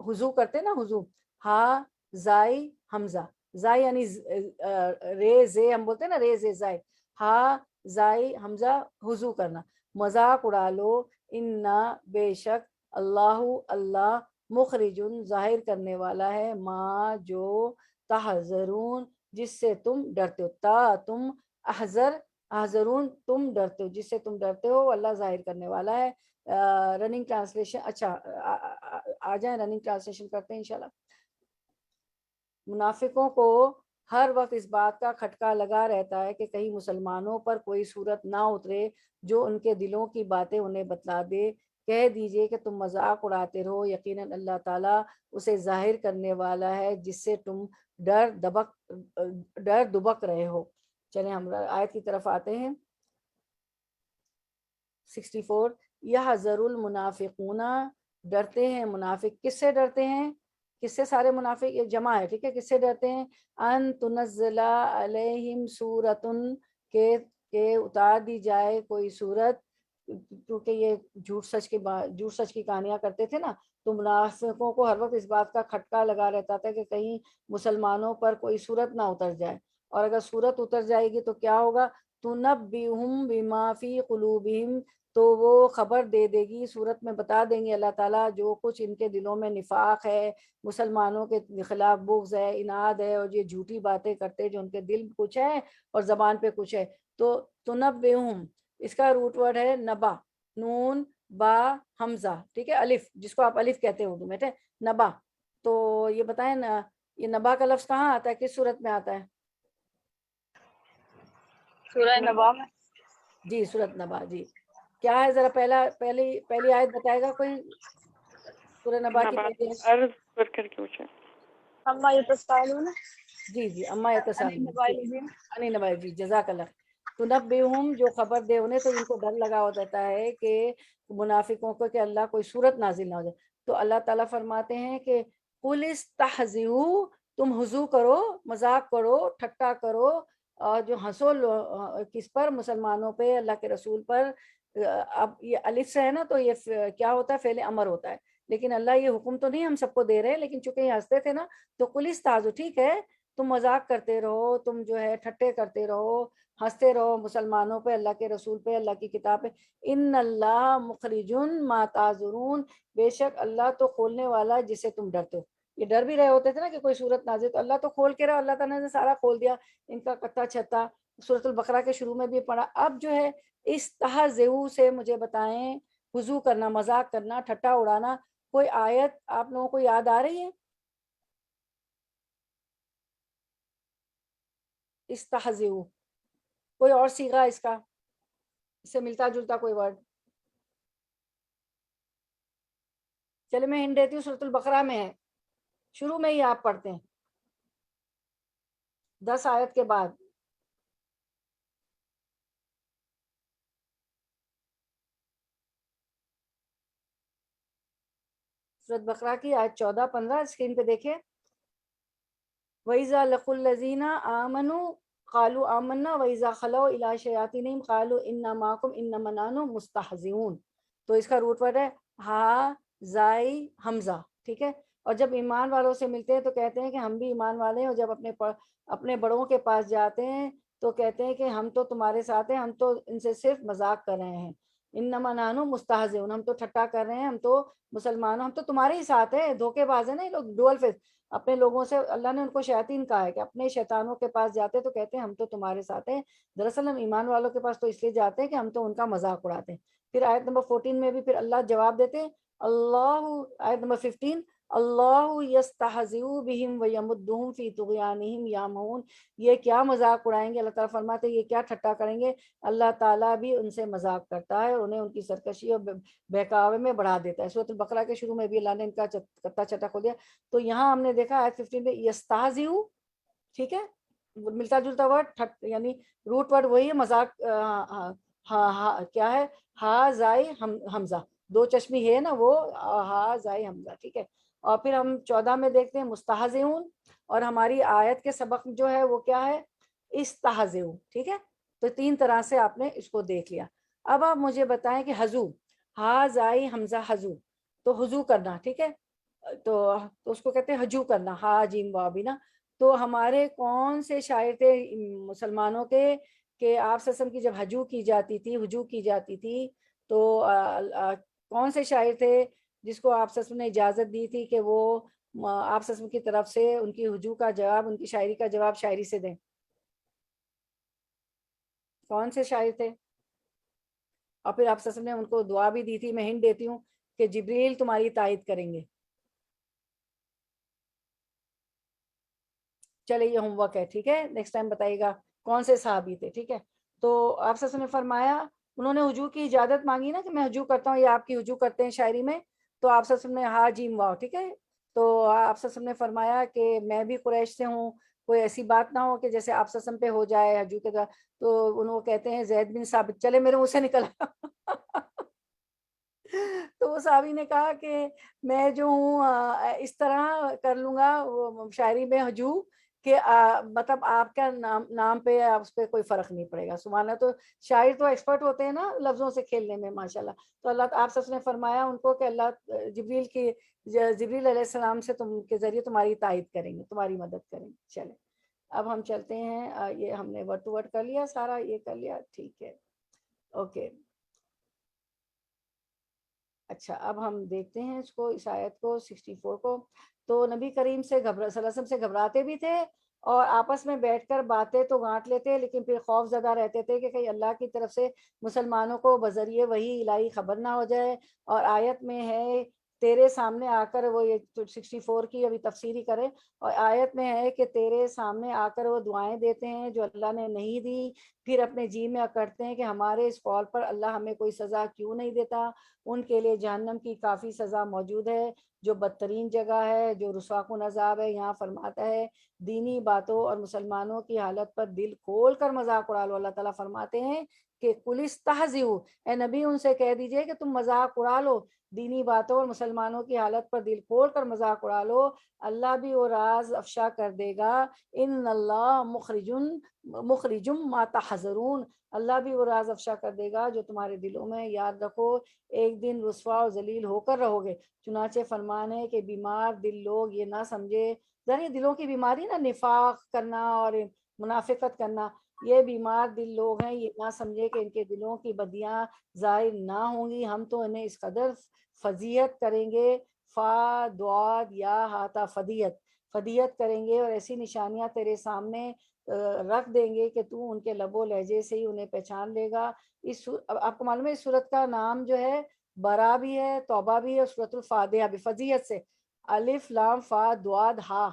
حضو کرتے نا، حضو، ہا زائی حمزہ، زائی یعنی رے زے ہم بولتے ہیں نا، رے زے زائی، ہا زائی حمزہ حضو کرنا، مذاق اڑا لو، انا بے شک، اللہ اللہ، مخرجن ظاہر کرنے والا ہے، ما جو تحذرون جس سے تم ڈرتے ہو، تا تم، احذر احذرون تم ڈرتے ہو، جس سے تم ڈرتے ہو، اللہ ظاہر کرنے والا ہے۔ رننگ ٹرانسلیشن، اچھا آ جائیں رننگ ٹرانسلیشن کرتے ہیں انشاءاللہ۔ منافقوں کو ہر وقت اس بات کا کھٹکا لگا رہتا ہے کہ کہیں مسلمانوں پر کوئی صورت نہ اترے جو ان کے دلوں کی باتیں انہیں بتلا دے، کہہ دیجئے کہ تم مذاق اڑاتے رہو، یقیناً اللہ تعالیٰ اسے ظاہر کرنے والا ہے جس سے تم ڈر دبک رہے ہو۔ چلیں ہم آیت کی طرف آتے ہیں۔ 64 یحذر المنافقون، ڈرتے ہیں منافق، کس سے ڈرتے ہیں؟ کس سے؟ سارے منافق، یہ جمع ہے، ٹھیک ہے، کس سے ڈرتے ہیں؟ ان تنزل علیہم سورتن، کہ اتار دی جائے کوئی سورت، کیونکہ یہ جھوٹ سچ کی کہانیاں کرتے تھے نا، تو منافقوں کو ہر وقت اس بات کا کھٹکا لگا رہتا تھا کہ کہیں مسلمانوں پر کوئی سورت نہ اتر جائے، اور اگر سورت اتر جائے گی تو کیا ہوگا؟ تنبئہم بما فی قلوبہم، تو وہ خبر دے دے گی، صورت میں بتا دیں گے اللہ تعالیٰ جو کچھ ان کے دلوں میں نفاق ہے، مسلمانوں کے خلاف بغض ہے، اناد ہے، اور یہ جھوٹی باتیں کرتے جو ان کے دل کچھ ہے اور زبان پہ کچھ ہے۔ تو تنبئہم، اس کا روٹ ورڈ ہے نبا، نون با حمزہ، ٹھیک ہے، الف، جس کو آپ الف کہتے ہیں اردو میں، نبا۔ تو یہ بتائیں نا، یہ نبا کا لفظ کہاں آتا ہے، کس صورت میں آتا ہے؟ سورہ نبا میں۔ جی سورت نبا، جی کیا ہے ذرا پہلی آیت بتائے گا کوئی؟ سورہ نبا کی پہلی آیت عرض کر کے پوچھے۔ اما یتساءلون، جی اما یتساءلون، عن نبا، جی جزاک اللہ۔ تنبئہم، جو خبر دے انہیں، تو ان کو ڈر لگا ہوتا ہے کہ منافقوں کو کہ اللہ کوئی صورت نازل نہ ہو جائے، تو اللہ تعالیٰ فرماتے ہیں کہ قل استہزئوا، تم حضو کرو، مذاق کرو، ٹھٹا کرو، اور جو ہنسو کس پر؟ مسلمانوں پہ، اللہ کے رسول پر۔ اب یہ الف سے ہے نا، تو یہ کیا ہوتا ہے؟ فعل امر ہوتا ہے، لیکن اللہ یہ حکم تو نہیں ہم سب کو دے رہے، لیکن چونکہ یہ ہنستے تھے نا، تو قل استہزئوا، ٹھیک ہے، تم مذاق کرتے رہو، تم جو ہے ٹھٹے کرتے رہو، ہنستے رہو مسلمانوں پہ، اللہ کے رسول پہ، اللہ کی کتاب پہ۔ ان اللہ مخرجن ما تحذرون، بے شک اللہ تو کھولنے والا ہے جسے تم ڈرتے ہو۔ یہ ڈر بھی رہے ہوتے تھے نا کہ کوئی صورت نازل، تو اللہ تو کھول کے رہا، اللہ تعالیٰ نے سارا کھول دیا ان کا کتا چھتا، سورۃ البقرہ کے شروع میں بھی پڑھا۔ اب جو ہے استہزئوا سے مجھے بتائیں، حضو کرنا، مذاق کرنا، ٹھٹا اڑانا، کوئی آیت آپ لوگوں کو یاد آ رہی ہے؟ استہزئوا، کوئی اور صیغہ اس کا، اس سے ملتا جلتا کوئی ورڈ؟ چلے میں ہنٹ دیتی ہوں، سورۃ البقرہ میں ہے، شروع میں ہی آپ پڑھتے ہیں 10 آیت کے بعد۔ سورۃ بقرہ کی آیت 14 15 اسکرین پہ دیکھیں۔ وَإِذَا لَقُوا الَّذِينَ آمَنُوا قَالُوا آمَنَّا وَإِذَا خَلَوْا إِلَىٰ شَيَاطِينِهِمْ قَالُوا إِنَّا مَعَكُمْ إِنَّمَا نَحْنُ مُسْتَهْزِئُونَ، تو اس کا روٹ ورڈ ہے ہا زائی حمزہ، ٹھیک ہے، اور جب ایمان والوں سے ملتے ہیں تو کہتے ہیں کہ ہم بھی ایمان والے ہیں، اور جب اپنے بڑوں کے پاس جاتے ہیں تو کہتے ہیں کہ ہم تو تمہارے ساتھ ہیں، ہم تو ان سے صرف مذاق کر رہے ہیں، انما نحن مستہزئون، ہم تو ٹھٹا کر رہے ہیں، ہم تو مسلمانوں، ہم تو تمہارے ہی ساتھ ہیں۔ دھوکے باز ہیں نا یہ لوگ، ڈوئل فیس، اپنے لوگوں سے اللہ نے ان کو شیاطین کہا ہے کہ اپنے شیطانوں کے پاس جاتے تو کہتے ہیں ہم تو تمہارے ساتھ ہیں، دراصل ہم ایمان والوں کے پاس تو اس لیے جاتے ہیں کہ ہم تو ان کا مذاق اڑاتے ہیں۔ پھر آیت نمبر 14 میں بھی پھر اللہ جواب دیتے ہیں، اللہ، آیت نمبر 15، اللہ یستہزئ بہم ویمدہم فی طغیانہم یعمہون، یہ کیا مذاق اڑائیں گے، اللہ تعالیٰ فرماتے ہیں یہ کیا ٹھٹا کریں گے، اللہ تعالیٰ بھی ان سے مذاق کرتا ہے اور انہیں ان کی سرکشی اور بہکاوے میں بڑھا دیتا ہے۔ سورۃ البقرہ کے شروع میں بھی اللہ نے ان کا کتا چھٹا کھول دیا۔ تو یہاں ہم نے دیکھا آیت 15 میں یستہزئ، ٹھیک ہے، ملتا جلتا ورڈ یعنی روٹ ورڈ وہی ہے مذاق. ہاں کیا ہے, ہا زائی حمزہ, دو چشمی ہے نا وہ ہا زائی حمزہ, ٹھیک ہے. اور پھر ہم 14 میں دیکھتے ہیں مستہزئون, اور ہماری آیت کے سبق جو ہے وہ کیا ہے, استہزئون, ٹھیک ہے. تو 3 طرح سے آپ نے اس کو دیکھ لیا. اب آپ مجھے بتائیں کہ حضو, ہا زائی حمزہ حضو, تو حضو کرنا, ٹھیک ہے. تو اس کو کہتے ہیں حجو کرنا, ہا جیم واو بھی نا. تو ہمارے کون سے شاعر تھے مسلمانوں کے کہ آپ وسلم کی جب حجو کی جاتی تھی, حجو کی جاتی تھی, تو کون سے شاعر تھے جس کو آپ وسلم نے اجازت دی تھی کہ وہ آپ وسلم کی طرف سے ان کی حجو کا جواب, ان کی شاعری کا جواب شاعری سے دیں؟ کون سے شاعر تھے؟ اور پھر آپ وسلم نے ان کو دعا بھی دی تھی, میں ہنٹ دیتی ہوں کہ جبریل تمہاری تائید کریں گے. چلے یہ ہوم ورک ہے, ٹھیک ہے, نیکسٹ ٹائم بتائیے گا کون سے صحابی تھے, ٹھیک ہے. تو آپ سے نے فرمایا, انہوں نے حجو کی اجازت مانگی نا کہ میں حجو کرتا ہوں, یا آپ کی حجو کرتے ہیں شاعری میں, تو آپ سے نے ہا جیم واو, ٹھیک ہے. تو آپ سے نے فرمایا کہ میں بھی قریش سے ہوں, کوئی ایسی بات نہ ہو کہ جیسے آپ سسم پہ ہو جائے حجو کے. تو انہوں کہتے ہیں زید بن ثابت, چلے میرے منہ سے نکلا. تو اس صحابی نے کہا کہ میں جو ہوں اس طرح کر لوں گا شاعری میں حجو کہ مطلب آپ کا نام پہ اس پہ کوئی فرق نہیں پڑے گا. سبحان اللہ. تو شاعر تو ایکسپرٹ ہوتے ہیں نا لفظوں سے کھیلنے میں, ماشاءاللہ. تو اللہ آپ سب نے فرمایا ان کو کہ اللہ جبریل علیہ السلام سے تم کے ذریعے تمہاری تائید کریں گے, تمہاری مدد کریں گے. چلے اب ہم چلتے ہیں, یہ ہم نے ورڈ ٹو ورڈ کر لیا سارا, یہ کر لیا, ٹھیک ہے, اوکے. اچھا اب ہم دیکھتے ہیں اس کو, اس آیت کو 64 کو. تو نبی کریم سے صلی اللہ علیہ وسلم سے گھبراتے بھی تھے, اور آپس میں بیٹھ کر باتیں تو گانٹ لیتے, لیکن پھر خوف زدہ رہتے تھے کہ کہیں اللہ کی طرف سے مسلمانوں کو بذریعے وہی الہی خبر نہ ہو جائے. اور آیت میں ہے تیرے سامنے آ کر, وہ یہ 64 کی ابھی تفسیری کرے, اور آیت میں ہے کہ تیرے سامنے آ کر وہ دعائیں دیتے ہیں جو اللہ نے نہیں دی, پھر اپنے جی میں اکڑتے ہیں کہ ہمارے اس قول پر اللہ ہمیں کوئی سزا کیوں نہیں دیتا. ان کے لیے جہنم کی کافی سزا موجود ہے, جو بدترین جگہ ہے, جو رسوا کن عذاب ہے. یہاں فرماتا ہے دینی باتوں اور مسلمانوں کی حالت پر دل کھول کر مذاق اڑا لو. اللہ تعالیٰ فرماتے ہیں کہ قل استہزئوا, اے نبی ان سے کہہ دیجئے کہ تم مذاق اڑا لو, دینی باتوں اور مسلمانوں کی حالت پر دل کھول کر مذاق اڑا لو, اللہ بھی وہ راز افشا کر دے گا. ان اللہ مخرج ما تحذرون, اللہ بھی وہ راز افشا کر دے گا جو تمہارے دلوں میں, یاد رکھو ایک دن رسوا و ذلیل ہو کر رہو گے. چنانچہ فرمان ہے کہ بیمار دل لوگ یہ نہ سمجھے, ذرا دلوں کی بیماری نا, نفاق کرنا اور منافقت کرنا, یہ بیمار دل لوگ ہیں, یہ نہ سمجھے کہ ان کے دلوں کی بدیاں ظاہر نہ ہوں گی, ہم تو انہیں اس قدر فضیحت کریں گے, فا دعاد یا ہاتھا فدیت کریں گے, اور ایسی نشانیاں تیرے سامنے رکھ دیں گے کہ تو ان کے لب و لہجے سے ہی انہیں پہچان لے گا. آپ کو معلوم ہے اس صورت کا نام جو ہے برا بھی ہے, توبہ بھی ہے, سورۃ الفاتحہ بھی, فضیحت سے, الف لام فا دعاد ہا,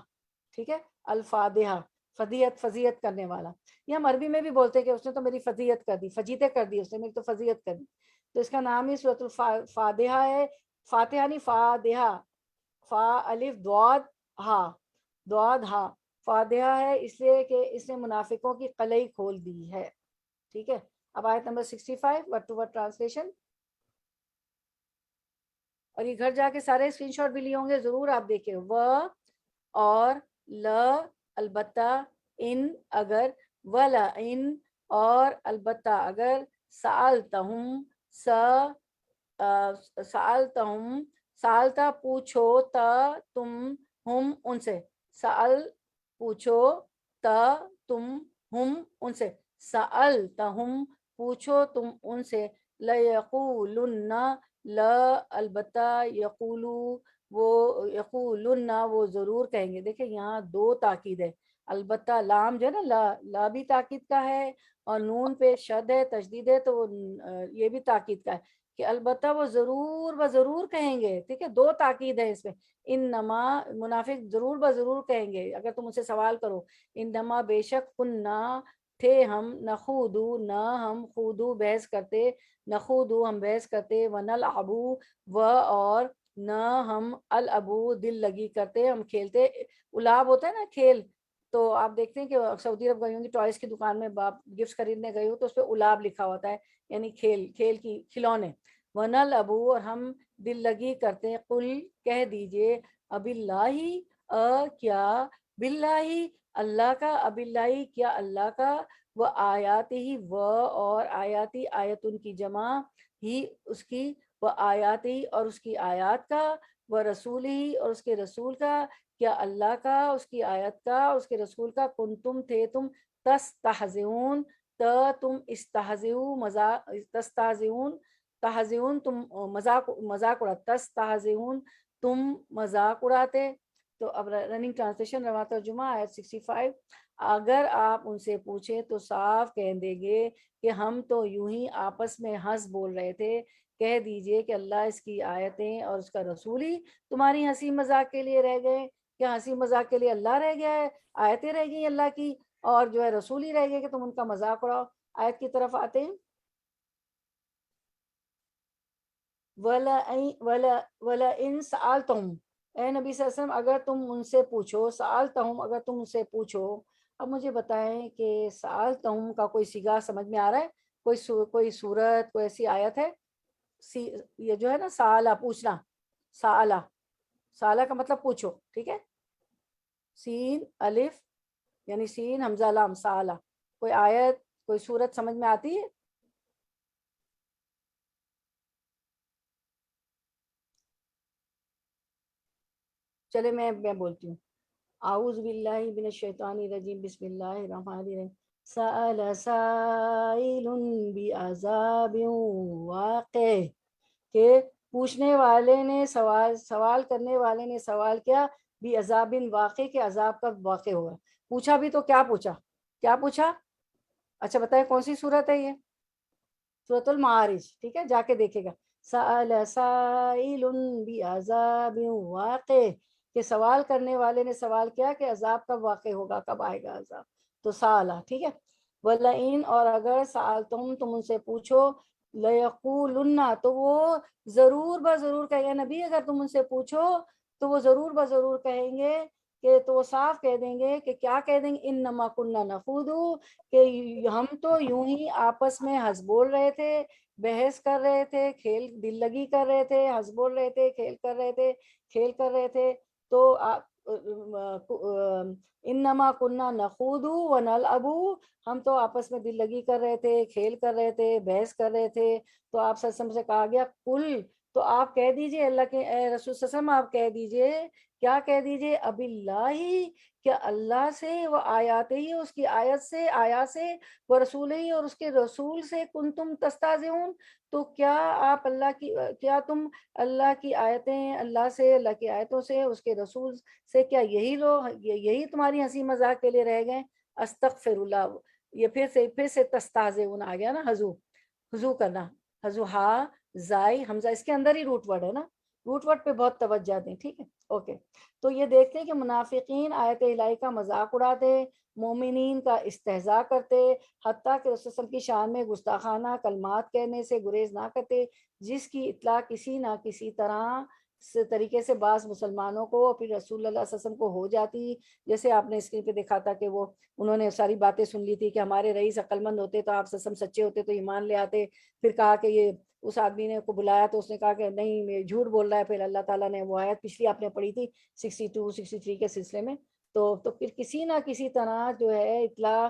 ٹھیک ہے, الفاتحہ, فضیحت کرنے والا. یہ ہم عربی میں بھی بولتے ہیں کہ اس نے تو میری فضیحت کر دی, فجیتیں کر دی اس نے, میری تو فضیحت کر دی. تو اس کا نام ہی سورۃ الفاتحہ ہے, فاتحہ نہیں فاتحہ, فا الف دعاد ہا فاتحہ ہے, اس لیے کہ اس نے منافقوں کی قلعی کھول دی ہے. ٹھیک ہے, اب آیت number 65 word to word translation. اور یہ گھر جا کے سارے اسکرین شاٹ بھی لیے ہوں گے, ضرور آپ دیکھیں. و اور ل البتہ, ان اگر, ولا ان اور البتہ اگر, سالتہم سالتہم سالتا پوچھو, تا تم ہم ان سے, سال پوچھو, تا تم ہم ان سے, سالتہم پوچھو تم ان سے, لیقولن لا البتہ, یقولو وہ, یقولن وہ ضرور کہیں گے. دیکھیں یہاں دو تاکید ہے, البتہ لام جو ہے نا لا بھی تاکید کا ہے, اور نون پہ شد ہے, تشدید ہے, تو یہ بھی تاکید کا ہے کہ البتہ وہ ضرور کہیں گے. ٹھیک ہے, دو تاکید ہے اس میں. انما منافق ضرور بضرور کہیں گے اگر تم ان سے سوال کرو, انما بے شک کننا تھے ہم, نخودو نہ ہم, خودو بحث کرتے, نخودو ہم بحث کرتے, ونلعبو و اور نہ ہم الابو دل لگی کرتے, ہم کھیلتے. الاب ہوتا ہے نا کھیل, تو آپ دیکھتے ہیں کہ سعودی عرب گئی ہوں گی ٹوائز کی دکان میں باپ گفٹ خریدنے گئی ہوں تو اس پہ الاب لکھا ہوتا ہے، یعنی کھیل کی کھلونے. ونل ابو، اور ہم دل لگی کرتے ہیں. قل، کہہ دیجئے، اب اللہ، کیا، باللہ، اللہ کا، اب اللہ، کیا اللہ کا، وہ آیات ہی، وہ اور آیاتی، آیت ان کی جمع ہی اس کی، وہ آیاتی اور اس کی آیات کا، وہ رسول ہی اور اس کے رسول کا، کیا اللہ کا، اس کی آیت کا، اس کے رسول کا، کنتم تھے تم، تستہزئون، تم استہزئو، تستہزئون، تہزئون تم مذاق اڑاتے، تستہزئون تم مذاق اڑاتے. تو اب رننگ ٹرانسلیشن، رواں ترجمہ، آیت 65. اگر آپ ان سے پوچھیں تو صاف کہہ دیں گے کہ ہم تو یوں ہی آپس میں ہنس بول رہے تھے. کہہ دیجئے کہ اللہ، اس کی آیتیں اور اس کا رسول ہی تمہاری ہنسی مذاق کے لیے رہ گئے. کیا ہنسی مذاق کے لیے اللہ رہ گیا ہے؟ آیتیں رہ گئی اللہ کی، اور جو ہے رسول ہی رہ گئے کہ تم ان کا مذاق اڑاؤ. آیت کی طرف آتے ہیں. وَلَئِن سَأَلْتَهُمْ، اے نبی صلی اللہ علیہ وسلم اگر تم ان سے پوچھو، سألتہم اگر تم ان سے پوچھو. اب مجھے بتائیں کہ سألتہم کا کوئی صیغہ سمجھ میں آ رہا ہے؟ کوئی صورت، کوئی ایسی آیت ہے؟ یہ جو ہے نا سالہ، پوچھنا، سالہ، سالہ کا مطلب پوچھو، ٹھیک ہے. سین الف یعنی سین حمزہ لام، سالہ. کوئی آیت، کوئی صورت سمجھ میں آتی ہے؟ چلے میں بولتی ہوں. اعوذ باللہ من الشیطان الرجیم، بسم اللہ الرحمن الرحیم. سأل سائل بعذاب واقع، کہ پوچھنے والے نے سوال کرنے والے نے سوال کیا، بعذاب واقع، کے عذاب کا واقع ہوا. پوچھا بھی تو کیا پوچھا؟ اچھا بتائیں کون سی صورت ہے یہ؟ سورۃ المعارج، ٹھیک ہے، جا کے دیکھے گا. سأل سائل بعذاب واقع، کہ سوال کرنے والے نے سوال کیا کہ عذاب کب واقع ہوگا، کب آئے گا عذاب. تو سالہ، ٹھیک ہے. وَلَئِن، اور اگر تم ان سے پوچھو، لَيَقُولُنَّ، تو وہ ضرور بضرور کہے گا. نبی اگر تم ان سے پوچھو تو وہ ضرور بضرور کہیں گے کہ، تو وہ صاف کہہ دیں گے کہ کیا کہہ دیں گے، انما كنا نخوض، کہ ہم تو یوں ہی آپس میں ہنس بول رہے تھے، بحث کر رہے تھے، دل لگی کر رہے تھے، ہنس بول رہے تھے، کھیل کر رہے تھے. تو انما كنا نخوض ونلعب، ہم تو آپس میں دل لگی کر رہے تھے، کھیل کر رہے تھے، بحث کر رہے تھے. تو آپ صلی اللہ علیہ وسلم سے کہا گیا، کل، تو آپ کہہ دیجئے، اللہ کے اے رسول صلی اللہ علیہ وسلم آپ کہہ دیجئے، کیا کہہ دیجئے، اب اللہ، کیا اللہ سے، وہ آیات ہی اس کی آیت سے، وہ رسول ہی اور اس کے رسول سے، کنتم تستہزئون، تو کیا تم اللہ کی آیتیں، اللہ سے، اللہ کی آیتوں سے، اس کے رسول سے، کیا یہی تمہاری ہنسی مذاق کے لیے رہ گئے؟ استغفر اللہ. یہ پھر سے تستہزئون آ گیا نا، حضو کرنا، حضو، ہا زائی حمزہ، اس کے اندر ہی روٹ ورڈ ہے نا، روٹ ورڈ پہ بہت توجہ دیں، ٹھیک ہے. اوکے. تو یہ دیکھتے ہیں کہ منافقین آیت الہی کا مذاق اڑاتے، مومنین کا استہزاء کرتے، حتیٰ کہ رسول صلی اللہ علیہ وسلم کی شان میں گستاخانہ کلمات کہنے سے گریز نہ کرتے، جس کی اطلاع کسی نہ کسی طریقے سے بعض مسلمانوں کو، پھر رسول اللہ صلی اللہ علیہ وسلم کو ہو جاتی. جیسے آپ نے اسکرین پہ دیکھا تھا کہ انہوں نے ساری باتیں سن لی تھی کہ ہمارے رئیس عقل مند ہوتے تو آپ صلی اللہ علیہ وسلم سچے ہوتے تو ایمان لے آتے. پھر کہا کہ یہ اس آدمی نے کو بلایا تو اس نے کہا کہ نہیں، میں جھوٹ بول رہا ہے. پھر اللہ تعالیٰ نے وہ آیت پچھلی آپ نے پڑھی تھی 62 63 کے سلسلے میں، تو پھر کسی نہ کسی طرح جو ہے اطلاع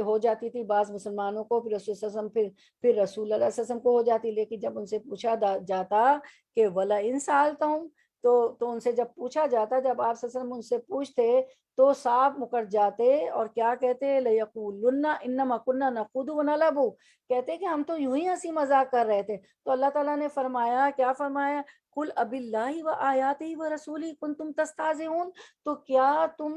ہو جاتی تھی بعض مسلمانوں کو، پھر رسول صلی اللہ علیہ وسلم پھر رسول اللہ صلی اللہ علیہ وسلم کو ہو جاتی. لیکن جب ان سے پوچھا جاتا کہ وَلَئِن سَأَلْتَهُمْ، تو ان سے جب پوچھا جاتا، جب آپ صلی اللہ علیہ وسلم ان سے پوچھتے تو صاف مکر جاتے اور کیا کہتے، لَيَقُولُنَّ إِنَّمَا كُنَّا نَخُوضُ وَنَلْعَبُ، کہتے کہ ہم تو یوں ہی ہنسی مذاق کر رہے تھے. تو اللہ تعالیٰ نے فرمایا، کیا فرمایا، قُلْ أَبِ اللَّهِ وَآيَاتِهِ وَرَسُولِهِ كُنتُمْ تستہزئون، تو کیا تم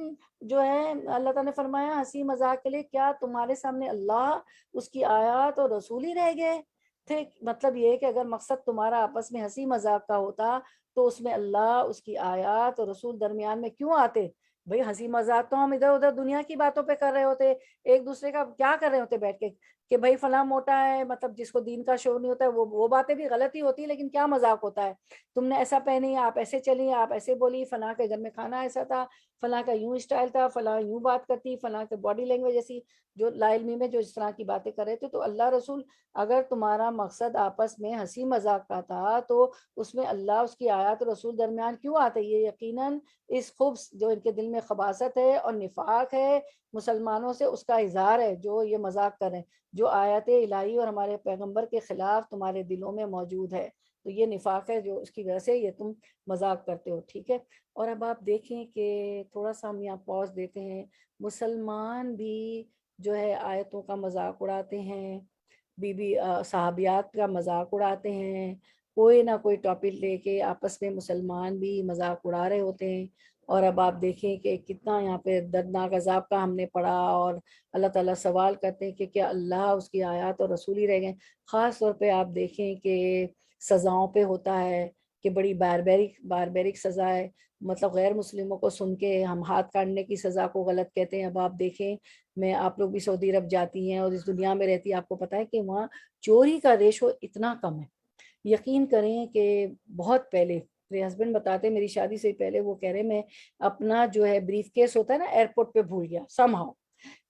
جو ہے، اللہ تعالیٰ نے فرمایا ہنسی مذاق کے لیے، کیا تمہارے سامنے اللہ، اس کی آیات اور رسول ہی رہ گئے تھے؟ مطلب یہ کہ اگر مقصد تمہارا آپس میں ہنسی مذاق کا ہوتا تو اس میں اللہ، اس کی آیات اور رسول درمیان میں کیوں آتے؟ بھئی ہنسی مذاق تو ہم ادھر ادھر دنیا کی باتوں پہ کر رہے ہوتے، ایک دوسرے کا کیا کر رہے ہوتے بیٹھ کے، کہ بھائی فلاں موٹا ہے، مطلب جس کو دین کا شعور نہیں ہوتا ہے وہ باتیں بھی غلط ہی ہوتی ہیں، لیکن کیا مذاق ہوتا ہے، تم نے ایسا پہنی، آپ ایسے چلی، آپ ایسے بولی، فلاں کے گھر میں کھانا ایسا تھا، فلاں کا یوں اسٹائل تھا، فلاں یوں بات کرتی، فلاں کے باڈی لینگویج ایسی، جو لا علمی میں جو اس طرح کی باتیں کر رہے تھے. تو اللہ رسول اگر تمہارا مقصد آپس میں ہنسی مذاق کا تھا تو اس میں اللہ اس کی آیات رسول درمیان کیوں آتے؟ یہ یقیناً اس خبث جو ان کے دل میں خباثت ہے اور نفاق ہے مسلمانوں سے، اس کا اظہار ہے جو یہ مذاق کریں، جو آیات الہی اور ہمارے پیغمبر کے خلاف تمہارے دلوں میں موجود ہے. تو یہ نفاق ہے جو اس کی وجہ سے یہ تم مذاق کرتے ہو. ٹھیک ہے. اور اب آپ دیکھیں کہ تھوڑا سا ہم یہاں پاز دیتے ہیں. مسلمان بھی جو ہے آیتوں کا مذاق اڑاتے ہیں، بی بی صحابیات کا مذاق اڑاتے ہیں، کوئی نہ کوئی ٹاپک لے کے آپس میں مسلمان بھی مذاق اڑا رہے ہوتے ہیں. اور اب آپ دیکھیں کہ کتنا یہاں پہ دردناک عذاب کا ہم نے پڑھا، اور اللہ تعالیٰ سوال کرتے ہیں کہ کیا اللہ اس کی آیات اور رسول ہی رہ گئے. خاص طور پہ آپ دیکھیں کہ سزاؤں پہ ہوتا ہے کہ بڑی باربیرک سزا ہے، مطلب غیر مسلموں کو سن کے ہم ہاتھ کاٹنے کی سزا کو غلط کہتے ہیں. اب آپ دیکھیں، آپ لوگ بھی سعودی عرب جاتی ہیں اور اس دنیا میں رہتی ہیں، آپ کو پتہ ہے کہ وہاں چوری کا ریشو اتنا کم ہے. یقین کریں کہ بہت پہلے میرے ہسبینڈ بتاتے، میری شادی سے پہلے وہ کہہ رہے میں اپنا جو ہے بریف کیس ہوتا ہے نا ایئرپورٹ پہ بھول گیا سم ہاؤ،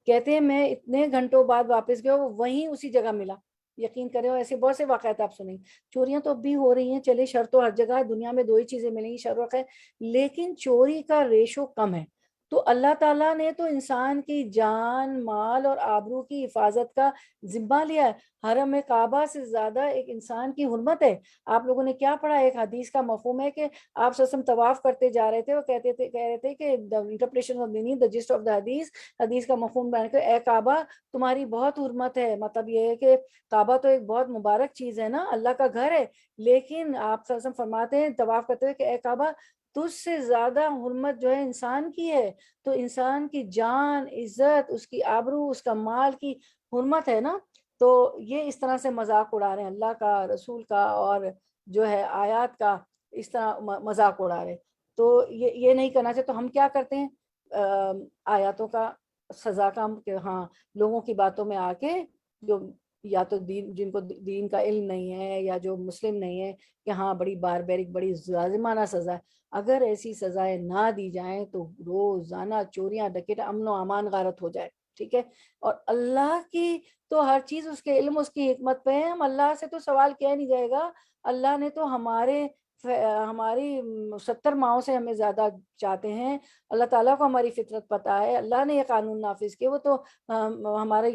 کہتے ہیں میں اتنے گھنٹوں بعد واپس گیا وہ وہیں اسی جگہ ملا. یقین کریں، اور ایسے بہت سے واقعات آپ سنیں. چوریاں تو اب بھی ہو رہی ہیں، چلے شر تو ہر جگہ ہے، دنیا میں دو ہی چیزیں ملیں گی، شر و خیر، لیکن چوری کا ریشو کم ہے. تو اللہ تعالیٰ نے تو انسان کی جان، مال اور آبرو کی حفاظت کا ذمہ لیا ہے. حرم کعبہ سے زیادہ ایک انسان کی حرمت ہے. آپ لوگوں نے کیا پڑھا؟ ایک حدیث کا مفہوم ہے کہ آپ سسم طواف کرتے جا رہے تھے، وہ کہہ رہے تھے کہ the interpretation of meaning, the gist of the حدیث کا مفہوم بیان کر، اے کعبہ تمہاری بہت حرمت ہے. مطلب یہ ہے کہ کعبہ تو ایک بہت مبارک چیز ہے نا، اللہ کا گھر ہے، لیکن آپ سسم فرماتے ہیں طواف کرتے ہوئے کہ اے کعبہ تجھ سے زیادہ حرمت جو ہے انسان کی ہے. تو انسان کی جان، عزت، اس کی آبرو، اس کا مال کی حرمت ہے نا. تو یہ اس طرح سے مذاق اڑا رہے ہیں اللہ کا، رسول کا، اور جو ہے آیات کا اس طرح مذاق اڑا رہے. تو یہ نہیں کرنا چاہیے. تو ہم کیا کرتے ہیں؟ آیاتوں کا سزا کا ہم کہ ہاں لوگوں کی باتوں میں آ کے، جو یا تو جن کو دین کا علم نہیں ہے یا جو مسلم نہیں ہے، کہ ہاں بڑی باربیرک، بڑی ظالمانہ سزا ہے. اگر ایسی سزائیں نہ دی جائیں تو روزانہ چوریاں، ڈکیٹ، امن و امان غارت ہو جائے. ٹھیک ہے. اور اللہ کی تو ہر چیز اس کے علم، اس کی حکمت پہ ہے. ہم اللہ سے تو سوال کیا نہیں جائے گا. اللہ نے تو ہماری 70 ماہوں سے ہمیں زیادہ چاہتے ہیں. اللہ تعالیٰ کو ہماری فطرت پتہ ہے. اللہ نے یہ قانون نافذ کیے، وہ تو ہمارے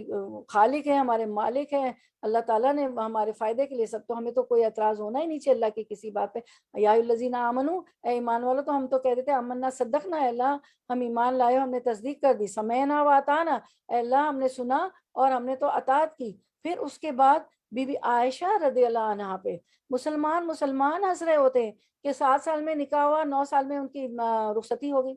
خالق ہیں، ہمارے مالک ہیں. اللہ تعالیٰ نے ہمارے فائدے کے لیے سب. تو ہمیں تو کوئی اعتراض ہونا ہی نہیں چاہیے اللہ کی کسی بات پہ. یا الذین آمنو، اے ایمان والو. تو ہم تو کہہ دیتے آمنا صدقنا، اللہ ہم ایمان لائے، ہم نے تصدیق کر دی. سمعنا و اطعنا، اے اللہ ہم نے سنا اور ہم نے تو اطاعت کی. پھر اس کے بعد بی بی عائشہ رضی اللہ عنہا پہ مسلمان ہنس رہے ہوتے ہیں کہ 7 سال میں نکاح ہوا، 9 سال میں ان کی رخصتی ہو گئی.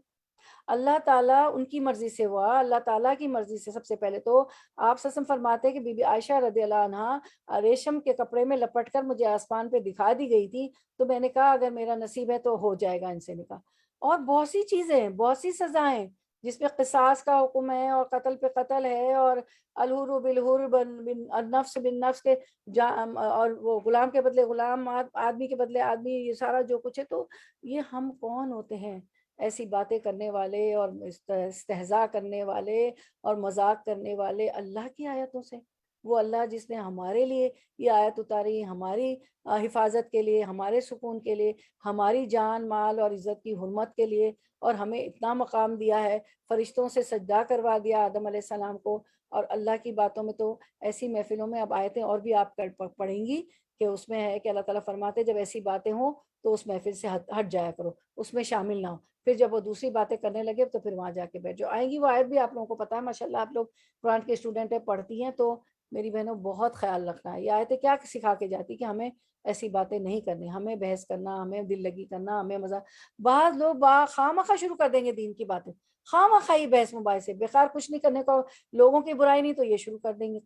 اللہ تعالیٰ ان کی مرضی سے ہوا، اللہ تعالیٰ کی مرضی سے. سب سے پہلے تو آپ سسم فرماتے ہیں کہ بی بی عائشہ رضی اللہ عنہا ریشم کے کپڑے میں لپٹ کر مجھے آسمان پہ دکھا دی گئی تھی. تو میں نے کہا اگر میرا نصیب ہے تو ہو جائے گا ان سے نکاح. اور بہت سی چیزیں ہیں، بہت سی سزائیں جس پہ قصاص کا حکم ہے، اور قتل پہ قتل ہے، اور الحر بالحر، النفس بالنفس کے، اور وہ غلام کے بدلے غلام، آدمی کے بدلے آدمی، یہ سارا جو کچھ ہے. تو یہ ہم کون ہوتے ہیں ایسی باتیں کرنے والے اور استہزاء کرنے والے اور مذاق کرنے والے اللہ کی آیتوں سے؟ وہ اللہ جس نے ہمارے لیے یہ آیت اتاری، ہماری حفاظت کے لیے، ہمارے سکون کے لیے، ہماری جان، مال اور عزت کی حرمت کے لیے، اور ہمیں اتنا مقام دیا ہے، فرشتوں سے سجدہ کروا دیا آدم علیہ السلام کو. اور اللہ کی باتوں میں تو ایسی محفلوں میں اب آیتیں اور بھی آپ پڑھیں گی کہ اس میں ہے کہ اللہ تعالیٰ فرماتے جب ایسی باتیں ہوں تو اس محفل سے ہٹ جایا کرو، اس میں شامل نہ ہو. پھر جب وہ دوسری باتیں کرنے لگے تو پھر وہاں جا کے بیٹھ جاؤ. آئیں گی وہ آیت بھی، آپ لوگوں کو پتا ہے ماشاءاللہ، آپ لوگ قرآن کے اسٹوڈنٹ ہیں، پڑھتی ہیں. تو میری بہنوں بہت خیال رکھنا ہے. یہ آیتیں کیا سکھا کے جاتی کہ ہمیں ایسی باتیں نہیں کرنی، ہمیں بحث کرنا، ہمیں دل لگی کرنا، ہمیں مزہ. بعض لوگ خواہ شروع کر دیں گے دین کی باتیں، خواہ ہی بحث مباحثے، بیکار کچھ نہیں کرنے کو، لوگوں کی برائی نہیں تو یہ شروع کر دیں گے.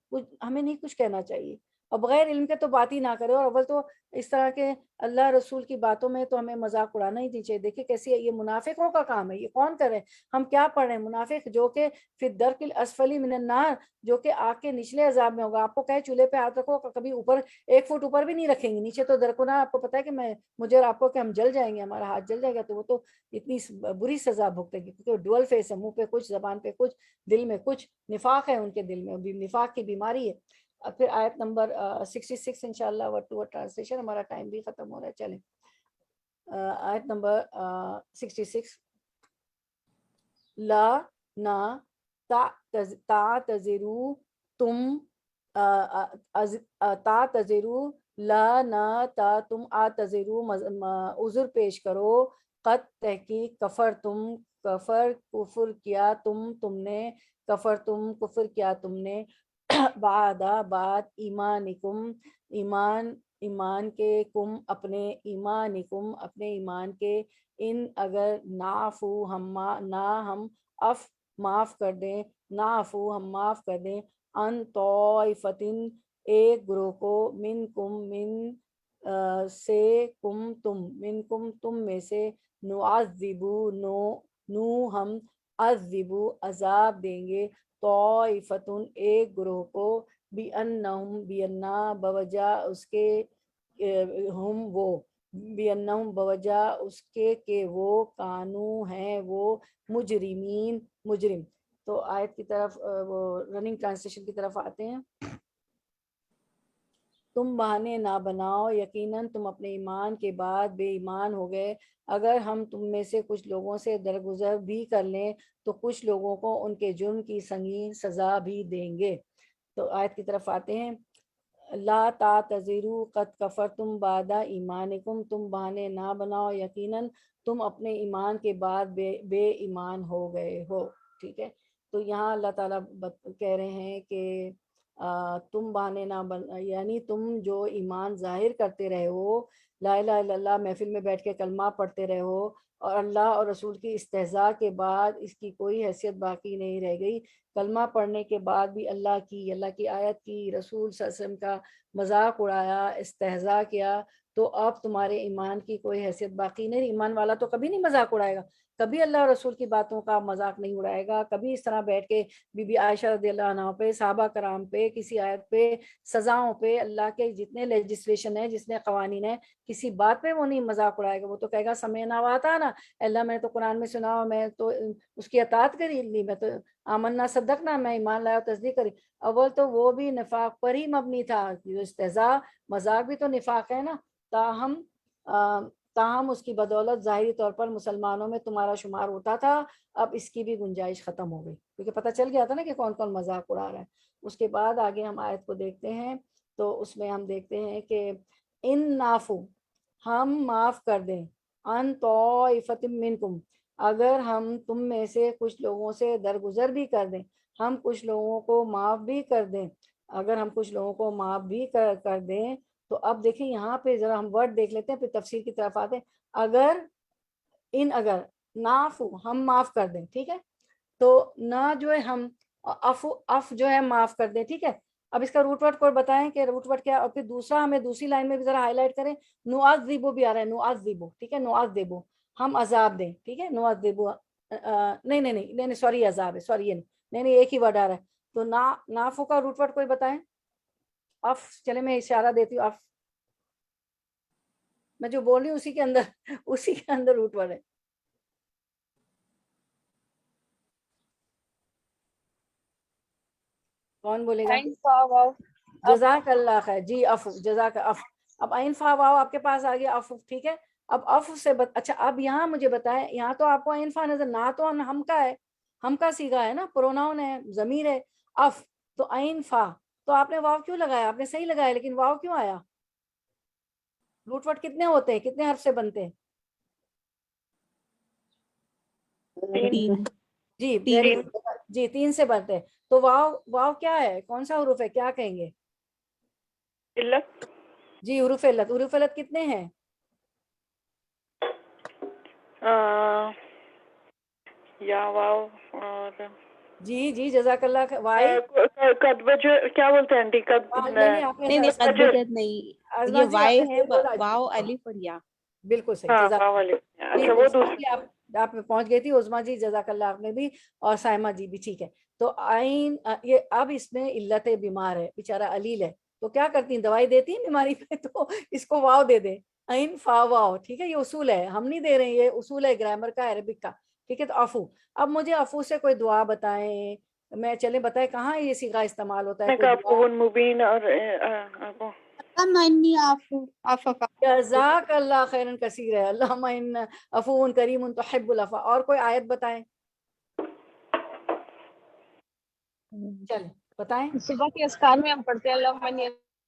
ہمیں نہیں کچھ کہنا چاہیے. اور بغیر علم کے تو بات ہی نہ کرے. اور اول تو اس طرح کے اللہ رسول کی باتوں میں تو ہمیں مذاق اڑانا ہی نہیں چاہیے. دیکھیں کیسی ہے، یہ منافقوں کا کام ہے. یہ کون کر رہے ہیں؟ ہم کیا پڑھ رہے ہیں؟ منافق جو کہ فی الدرک الاسفل من النار، جو کہ آگ کے نچلے عذاب میں ہوگا. آپ کو کہے چولہے پہ ہاتھ رکھو، کبھی اوپر 1 فٹ اوپر بھی نہیں رکھیں گے، نیچے تو درکنار. آپ کو پتا ہے کہ مجھے اور آپ کو کہ ہم جل جائیں گے، ہمارا ہاتھ جل جائے گا. تو وہ تو اتنی بری سزا بھگتے گی، کیونکہ ڈوئل فیس ہے، منہ پہ کچھ، زبان پہ کچھ، دل میں کچھ. نفاق ہے ان کے دل میں، نفاق کی بیماری ہے. پھر آیت نمبر 66 انشاءاللہ ورڈ ٹو ورڈ ٹرانسلیشن. ہمارا ٹائم بھی ختم ہو رہا ہے. چلیں آیت نمبر 66. لا نہ تعتذروا تم تعتذروا لا نہ تا تم آتذروا عذر پیش کرو. قد تحقیق کفر کیا تم نے کفر کیا تم نے بعد ایمانکم ایمان کے اپنے ایمان کے. ان اگر نعفو ہم معاف کر دیں ان طائفتن ایک گروہ کو منکم تم میں سے ہم عذبو عذاب دیں گے طائفتن ایک گروہ کو بوجہ اس کے بوجہ اس کے کہ وہ کانو ہیں وہ مجرم. تو آیت کی طرف وہ رننگ ٹرانسلیشن کی طرف آتے ہیں. تم بہانے نہ بناؤ، یقیناً تم اپنے ایمان کے بعد بے ایمان ہو گئے. اگر ہم تم میں سے کچھ لوگوں سے درگزر بھی کر لیں تو کچھ لوگوں کو ان کے جرم کی سنگین سزا بھی دیں گے. تو آیت کی طرف آتے ہیں. لا تعتذروا قد کفرتم بعد ایمانکم، تم بہانے نہ بناؤ، یقیناً تم اپنے ایمان کے بعد بے ایمان ہو گئے ہو. ٹھیک ہے. تو یہاں اللہ تعالیٰ کہہ رہے ہیں کہ تم بہانے نہ یعنی تم جو ایمان ظاہر کرتے رہے ہو، لا الہ الا اللہ محفل میں بیٹھ کے کلمہ پڑھتے رہے ہو، اور اللہ اور رسول کی استہزاء کے بعد اس کی کوئی حیثیت باقی نہیں رہ گئی. کلمہ پڑھنے کے بعد بھی اللہ کی آیت کی، رسول صلی اللہ علیہ وسلم کا مذاق اڑایا، استہزاء کیا، تو اب تمہارے ایمان کی کوئی حیثیت باقی نہیں. ایمان والا تو کبھی نہیں مذاق اڑائے گا، کبھی اللہ اور رسول کی باتوں کا مذاق نہیں اڑائے گا. کبھی اس طرح بیٹھ کے بی بی عائشہ رضی اللہ عنہ پہ، صحابہ کرام پہ، کسی آیت پہ، سزاؤں پہ، اللہ کے جتنے لیجسلیشن ہیں، جتنے قوانین ہیں، کسی بات پہ وہ نہیں مذاق اڑائے گا. وہ تو کہے گا سمعنا واطعنا، اللہ میں تو قرآن میں سنا، میں تو اس کی اطاعت کری لی، میں تو آمنا صدقنا، میں ایمان لایا اور تصدیق کری. اول تو وہ بھی نفاق پر ہی مبنی تھا، جو استہزاء مذاق بھی تو نفاق ہے نا. تاہم اس کی بدولت ظاہری طور پر مسلمانوں میں تمہارا شمار ہوتا تھا. اب اس کی بھی گنجائش ختم ہو گئی، کیونکہ پتہ چل گیا تھا نا کہ کون کون مذاق اڑا رہا ہے. اس کے بعد آگے ہم آیت کو دیکھتے ہیں. تو اس میں ہم دیکھتے ہیں کہ ان نافو ہم معاف کر دیں، ان طائفۃ منکم اگر ہم تم میں سے کچھ لوگوں سے درگزر بھی کر دیں، ہم کچھ لوگوں کو معاف بھی کر دیں، اگر ہم کچھ لوگوں کو معاف بھی کر دیں. تو اب دیکھیں یہاں پہ ذرا ہم ورڈ دیکھ لیتے ہیں، پھر تفسیر کی طرف آتے ہیں. اگر نافو ہم معاف کر دیں، ٹھیک ہے. تو نہ جو ہے ہم اف جو ہے معاف کر دیں، ٹھیک ہے. اب اس کا روٹ ورڈ کو بتائیں کہ روٹ ورڈ کیا. اور پھر دوسرا ہمیں دوسری لائن میں بھی ذرا ہائی لائٹ کریں. نعذبو بھی آ رہا ہے، نعذبو، ٹھیک ہے، نعذبو ہم عذاب دیں، ٹھیک ہے. نعذبو نہیں سوری، عذاب ہے، سوری، یہ نہیں ایک ہی ورڈ آ رہا ہے. تو نافو کا روٹ ورڈ کوئی بتائیں. اف، چلے میں اشارہ دیتی ہوں. اف میں جو بول رہی ہوں اسی کے اندر روٹ ورڈ ہے. کون بولے گا؟ جزاک اللہ خیر. جی اف، جزاک اف. اب عین فا واو آپ کے پاس آ گیا، اف، ٹھیک ہے. اب اف سے اچھا اب یہاں مجھے بتائیں، یہاں تو آپ کو عین فا نظر نہ، تو ہم کا ہے، ہم کا سیگا ہے نا، پروناؤن ہے، ضمیر ہے. اف تو عین فا، تو آپ نے واو کیوں لگایا؟ آپ نے صحیح لگایا، لیکن واو کیوں آیا؟ روٹ ورڈ کتنے ہوتے ہیں، کتنے حرف سے بنتے ہیں؟ جی ویری گڈ، جی 3 سے بنتے ہیں. تو واو کیا ہے، کون سا حروف ہے، کیا کہیں گے؟ علت. جی حروف علت. حروف علت کتنے ہیں؟ یا واو اور جی جی جزاک اللہ وائی قد وجہ کیا بولتے ہیں آنٹی؟ قد نہیں آپ نے نہیں قد وجہ، وجد نہیں، ازما یہ جی آپ وائے نے ہے، صحیح بولا واؤ الف اور یا۔ بالکل صحیح ہاں جزاک واہ اللہ والی، جی اچھا وہ عثما دوسری۔ جی آپ میں پہنچ گئی تھی عثما جی جزاک اللہ آپ نے بھی اور سائمہ جی بھی ٹھیک ہے تو آئین یہ اب اس میں علت بیمار ہے بیچارہ علیل ہے تو کیا کرتی ہیں دوائی دیتی ہیں بیماری پہ تو اس کو واو دے دیں عین فا واو ٹھیک ہے یہ اصول ہے ہم نہیں دے رہے ہیں یہ اصول ہے گرامر کا عربک کا ٹھیک ہے تو افو اب مجھے افو سے کوئی دعا بتائیں میں چلے بتائیں کہاں یہ صیغہ استعمال ہوتا ہے میں کوئی کہا دعا عفو مبین اور وہ انی عفو عفو جزاک اللہ خیرن کثیر ہے اللہم ان عفو کریم تحب العفو اور کوئی آیت بتائیں چلیں بتائیں صبح کے اذکار میں ہم پڑھتے ہیں اللہم انی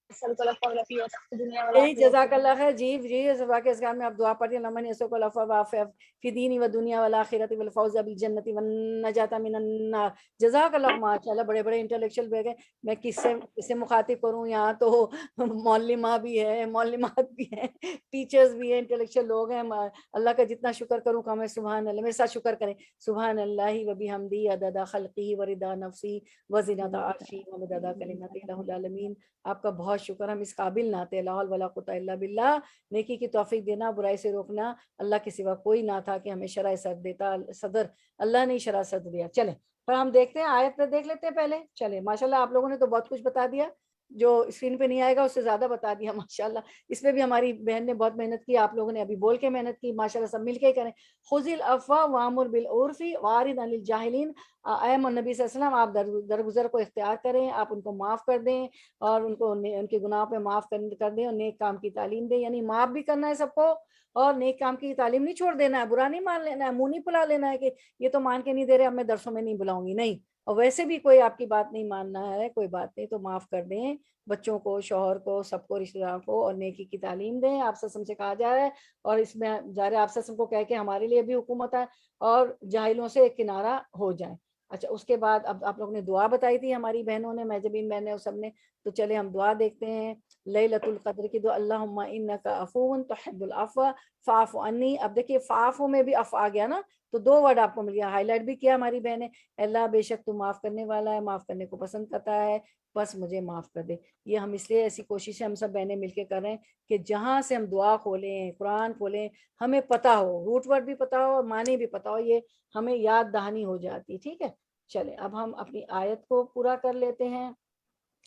اسألک العفو والعافیت فی الدنیا یہی والآخرۃ۔ جزاک اللہ خیر جی جی صبح کے اذکار میں آپ دعا پڑھیں اللہم انی اسألک العفو والعافیت فی دینی و دنیا والآخرۃ والفوز بالجنۃ والنجاۃ من النار جزاک اللہ ماشاءاللہ بڑے بڑے انٹلیکچوئل بیگ ہیں میں کس سے مخاطب کروں یہاں تو معلمہ بھی ہے معلمات بھی ہیں ٹیچرز بھی ہیں انٹلیکچوئل لوگ ہیں اللہ کا جتنا شکر کروں کہ میں سبحان اللہ میرے ساتھ شکر کریں سبحان اللہ و بحمدی عدد خلقی و رضا نفسی و زینت عرشی و مدد کلمات الہ العالمین آپ کا بہت شکر ہم اس قابل نہ تھے لا حول ولا قوت الا باللہ نیکی کی توفیق دینا برائی سے روکنا اللہ کے سوا کوئی نہ تھا کہ ہمیں شرع صدر دیتا صدر اللہ نے شرع صدر دیا چلیں پر ہم دیکھتے ہیں آیت پہ دیکھ لیتے ہیں پہلے چلیں ماشاءاللہ آپ لوگوں نے تو بہت کچھ بتا دیا جو اسکرین پہ نہیں آئے گا اس سے زیادہ بتا دیا ماشاءاللہ اس میں بھی ہماری بہن نے بہت محنت کی آپ لوگوں نے ابھی بول کے محنت کی ماشاءاللہ سب مل کے کریں خذ العفو وامر بالعرف واعرض عن الجاہلین اے نبی صلی اللہ علیہ وسلم آپ درگزر کو اختیار کریں آپ ان کو معاف کر دیں اور ان کو ان کے گناہ پہ معاف کر دیں اور نیک کام کی تعلیم دیں یعنی معاف بھی کرنا ہے سب کو اور نیک کام کی تعلیم نہیں چھوڑ دینا ہے برا نہیں مان لینا ہے منہ نہیں پلا لینا ہے کہ یہ تو مان کے نہیں دے رہے اب میں درسوں میں نہیں بلاؤں گی نہیں اور ویسے بھی کوئی آپ کی بات نہیں ماننا ہے کوئی بات نہیں تو معاف کر دیں بچوں کو شوہر کو سب کو رشتہ داروں کو اور نیکی کی تعلیم دیں آپ سسم سے کہا جا رہا ہے اور اس میں جا رہے آپ سسم کو کہہ کے ہمارے لیے بھی حکومت ہے اور جاہلوں سے ایک کنارہ ہو جائیں اچھا اس کے بعد اب آپ لوگوں نے دعا بتائی تھی ہماری بہنوں نے میجبین بہن نے سب نے تو چلے ہم دعا دیکھتے ہیں لیلۃ القدر کی دعا اللہم انک عفو تحب العفو فاعف عنی اب دیکھیے فاعف میں بھی اف آ گیا نا تو دو ورڈ آپ کو مل گیا ہائی لائٹ بھی کیا ہماری بہن نے اللہ بے شک تو معاف کرنے والا ہے معاف کرنے کو پسند کرتا ہے بس مجھے معاف کر دے یہ ہم اس لیے ایسی کوششیں ہم سب بہنیں مل کے کر رہے ہیں کہ جہاں سے ہم دعا کھولیں قرآن کھولیں ہمیں پتہ ہو روٹ ورڈ بھی پتہ ہو معنی بھی پتہ ہو یہ ہمیں یاد دہانی ہو جاتی ٹھیک ہے چلے اب ہم اپنی آیت کو پورا کر لیتے ہیں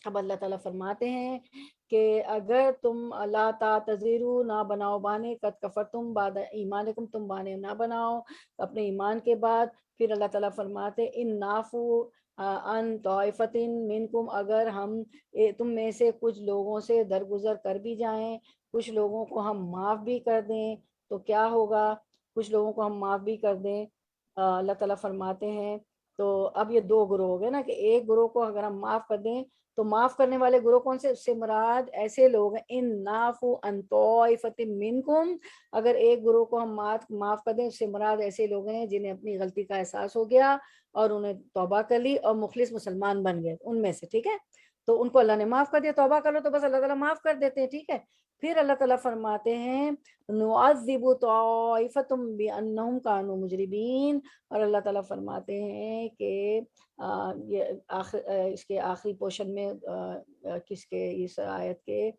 اب اللہ تعالیٰ فرماتے ہیں کہ اگر تم لا تعتذروا نہ بناؤ بانے قد کفرتم بعد ایمانکم تم بانے نہ بناؤ اپنے ایمان کے بعد پھر اللہ تعالیٰ فرماتے ان نافو ان طائفۃ منکم اگر ہم تم میں سے کچھ لوگوں سے درگزر کر بھی جائیں کچھ لوگوں کو ہم معاف بھی کر دیں تو کیا ہوگا کچھ لوگوں کو ہم معاف بھی کر دیں اللہ تعالیٰ فرماتے ہیں تو اب یہ دو گروہ ہو گئے نا کہ ایک گروہ کو اگر ہم معاف کر دیں تو معاف کرنے والے گروہ کون سے اس سے مراد ایسے لوگ ہیں ان نافو ان طائفۃ منکم اگر ایک گروہ کو ہم معاف کر دیں اس سے مراد ایسے لوگ ہیں جنہیں اپنی غلطی کا احساس ہو گیا اور انہیں توبہ کر لی اور مخلص مسلمان بن گئے ان میں سے ٹھیک ہے تو ان کو اللہ نے معاف کر دیا توبہ کر لو تو بس اللہ تعالیٰ معاف کر دیتے ہیں ٹھیک ہے پھر اللہ تعالیٰ فرماتے ہیں نعذب طائفۃ بانہم کانوا مجرمین اور اللہ تعالیٰ فرماتے ہیں کہ یہ اس کے آخری پورشن میں کس کے اس آیت کے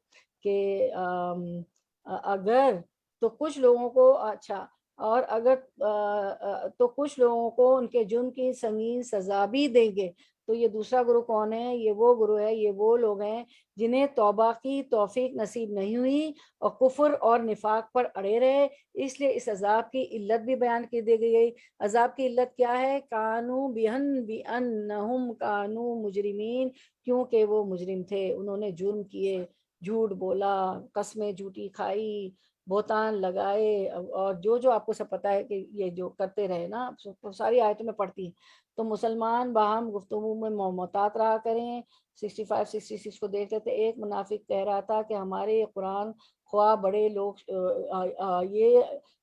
کہ اگر تو کچھ لوگوں کو اچھا اور اگر تو کچھ لوگوں کو ان کے جرم کی سنگین سزا بھی دیں گے تو یہ دوسرا گروہ کون ہے یہ وہ گروہ ہے یہ وہ لوگ ہیں جنہیں توبہ کی توفیق نصیب نہیں ہوئی اور کفر اور نفاق پر اڑے رہے اس لیے اس عذاب کی علت بھی بیان کی دی گئی عذاب کی علت کیا ہے کانو بانہم کانو مجرمین کیونکہ وہ مجرم تھے انہوں نے جرم کیے جھوٹ بولا قسمیں جھوٹی کھائی بہتان لگائے اور جو آپ کو سب پتہ ہے کہ یہ جو کرتے رہے نا ساری آیتوں میں پڑھتی ہیں تو مسلمان باہم گفتگو میں محتاط رہا کریں 65 66 کو دیکھ لیتے. ایک منافق کہہ رہا تھا کہ ہمارے یہ قرآن خواہ بڑے لوگ یہ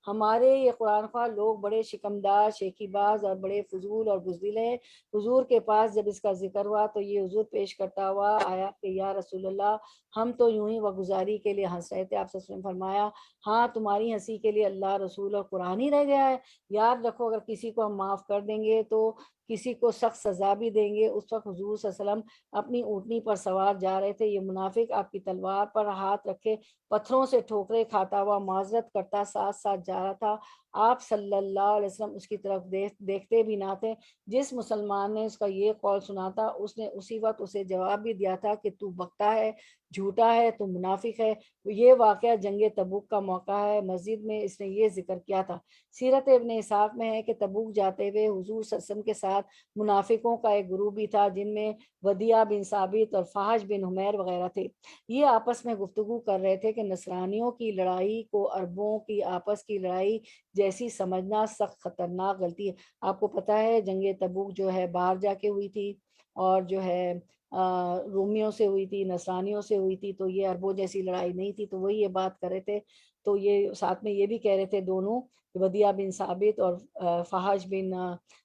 ہمارے یہ قرآن خواہ لوگ بڑے شکمدار شیخی باز اور بڑے فضول اور بزدل ہیں. حضور کے پاس جب اس کا ذکر ہوا تو یہ حضور پیش کرتا ہوا آیا کہ یا رسول اللہ ہم تو یوں ہی وگزاری کے لیے ہنس رہے تھے. آپ صلی اللہ علیہ وسلم نے فرمایا ہاں تمہاری ہنسی کے لیے اللہ رسول اور قرآن ہی رہ گیا ہے. یاد رکھو اگر کسی کو ہم معاف کر دیں گے تو کسی کو سخت سزا بھی دیں گے. اس وقت حضور صلی اللہ علیہ وسلم اپنی اونٹنی پر سوار جا رہے تھے. یہ منافق آپ کی تلوار پر ہاتھ رکھے پتھروں سے ٹھوکریں کھاتا ہوا معذرت کرتا ساتھ ساتھ جا رہا تھا. آپ صلی اللہ علیہ وسلم اس کی طرف دیکھتے بھی نہ تھے. جس مسلمان نے اس کا یہ قول سنا تھا اس نے اسی وقت اسے جواب بھی دیا تھا کہ تو بکتا ہے، جھوٹا ہے، تو منافق ہے. یہ واقعہ جنگ تبوک کا موقع ہے. مسجد میں اس نے یہ ذکر کیا تھا. سیرت ابن اسحاق میں ہے کہ تبوک جاتے ہوئے حضور صلی اللہ علیہ وسلم کے ساتھ منافقوں کا ایک گروہ بھی تھا جن میں ودیع بن ثابت اور فحش بن حمیر وغیرہ تھے. یہ آپس میں گفتگو کر رہے تھے کہ نصرانیوں کی لڑائی کو عربوں کی آپس کی لڑائی جیسی سمجھنا سخت خطرناک غلطی ہے. آپ کو پتہ ہے جنگ تبوک جو ہے باہر جا کے ہوئی تھی اور جو ہے رومیوں سے ہوئی تھی، نصرانیوں سے ہوئی تھی، تو یہ عربوں جیسی لڑائی نہیں تھی. تو وہی یہ بات کر رہے تھے. تو یہ ساتھ میں یہ بھی کہہ رہے تھے دونوں ودیع بن ثابت اور فحش بن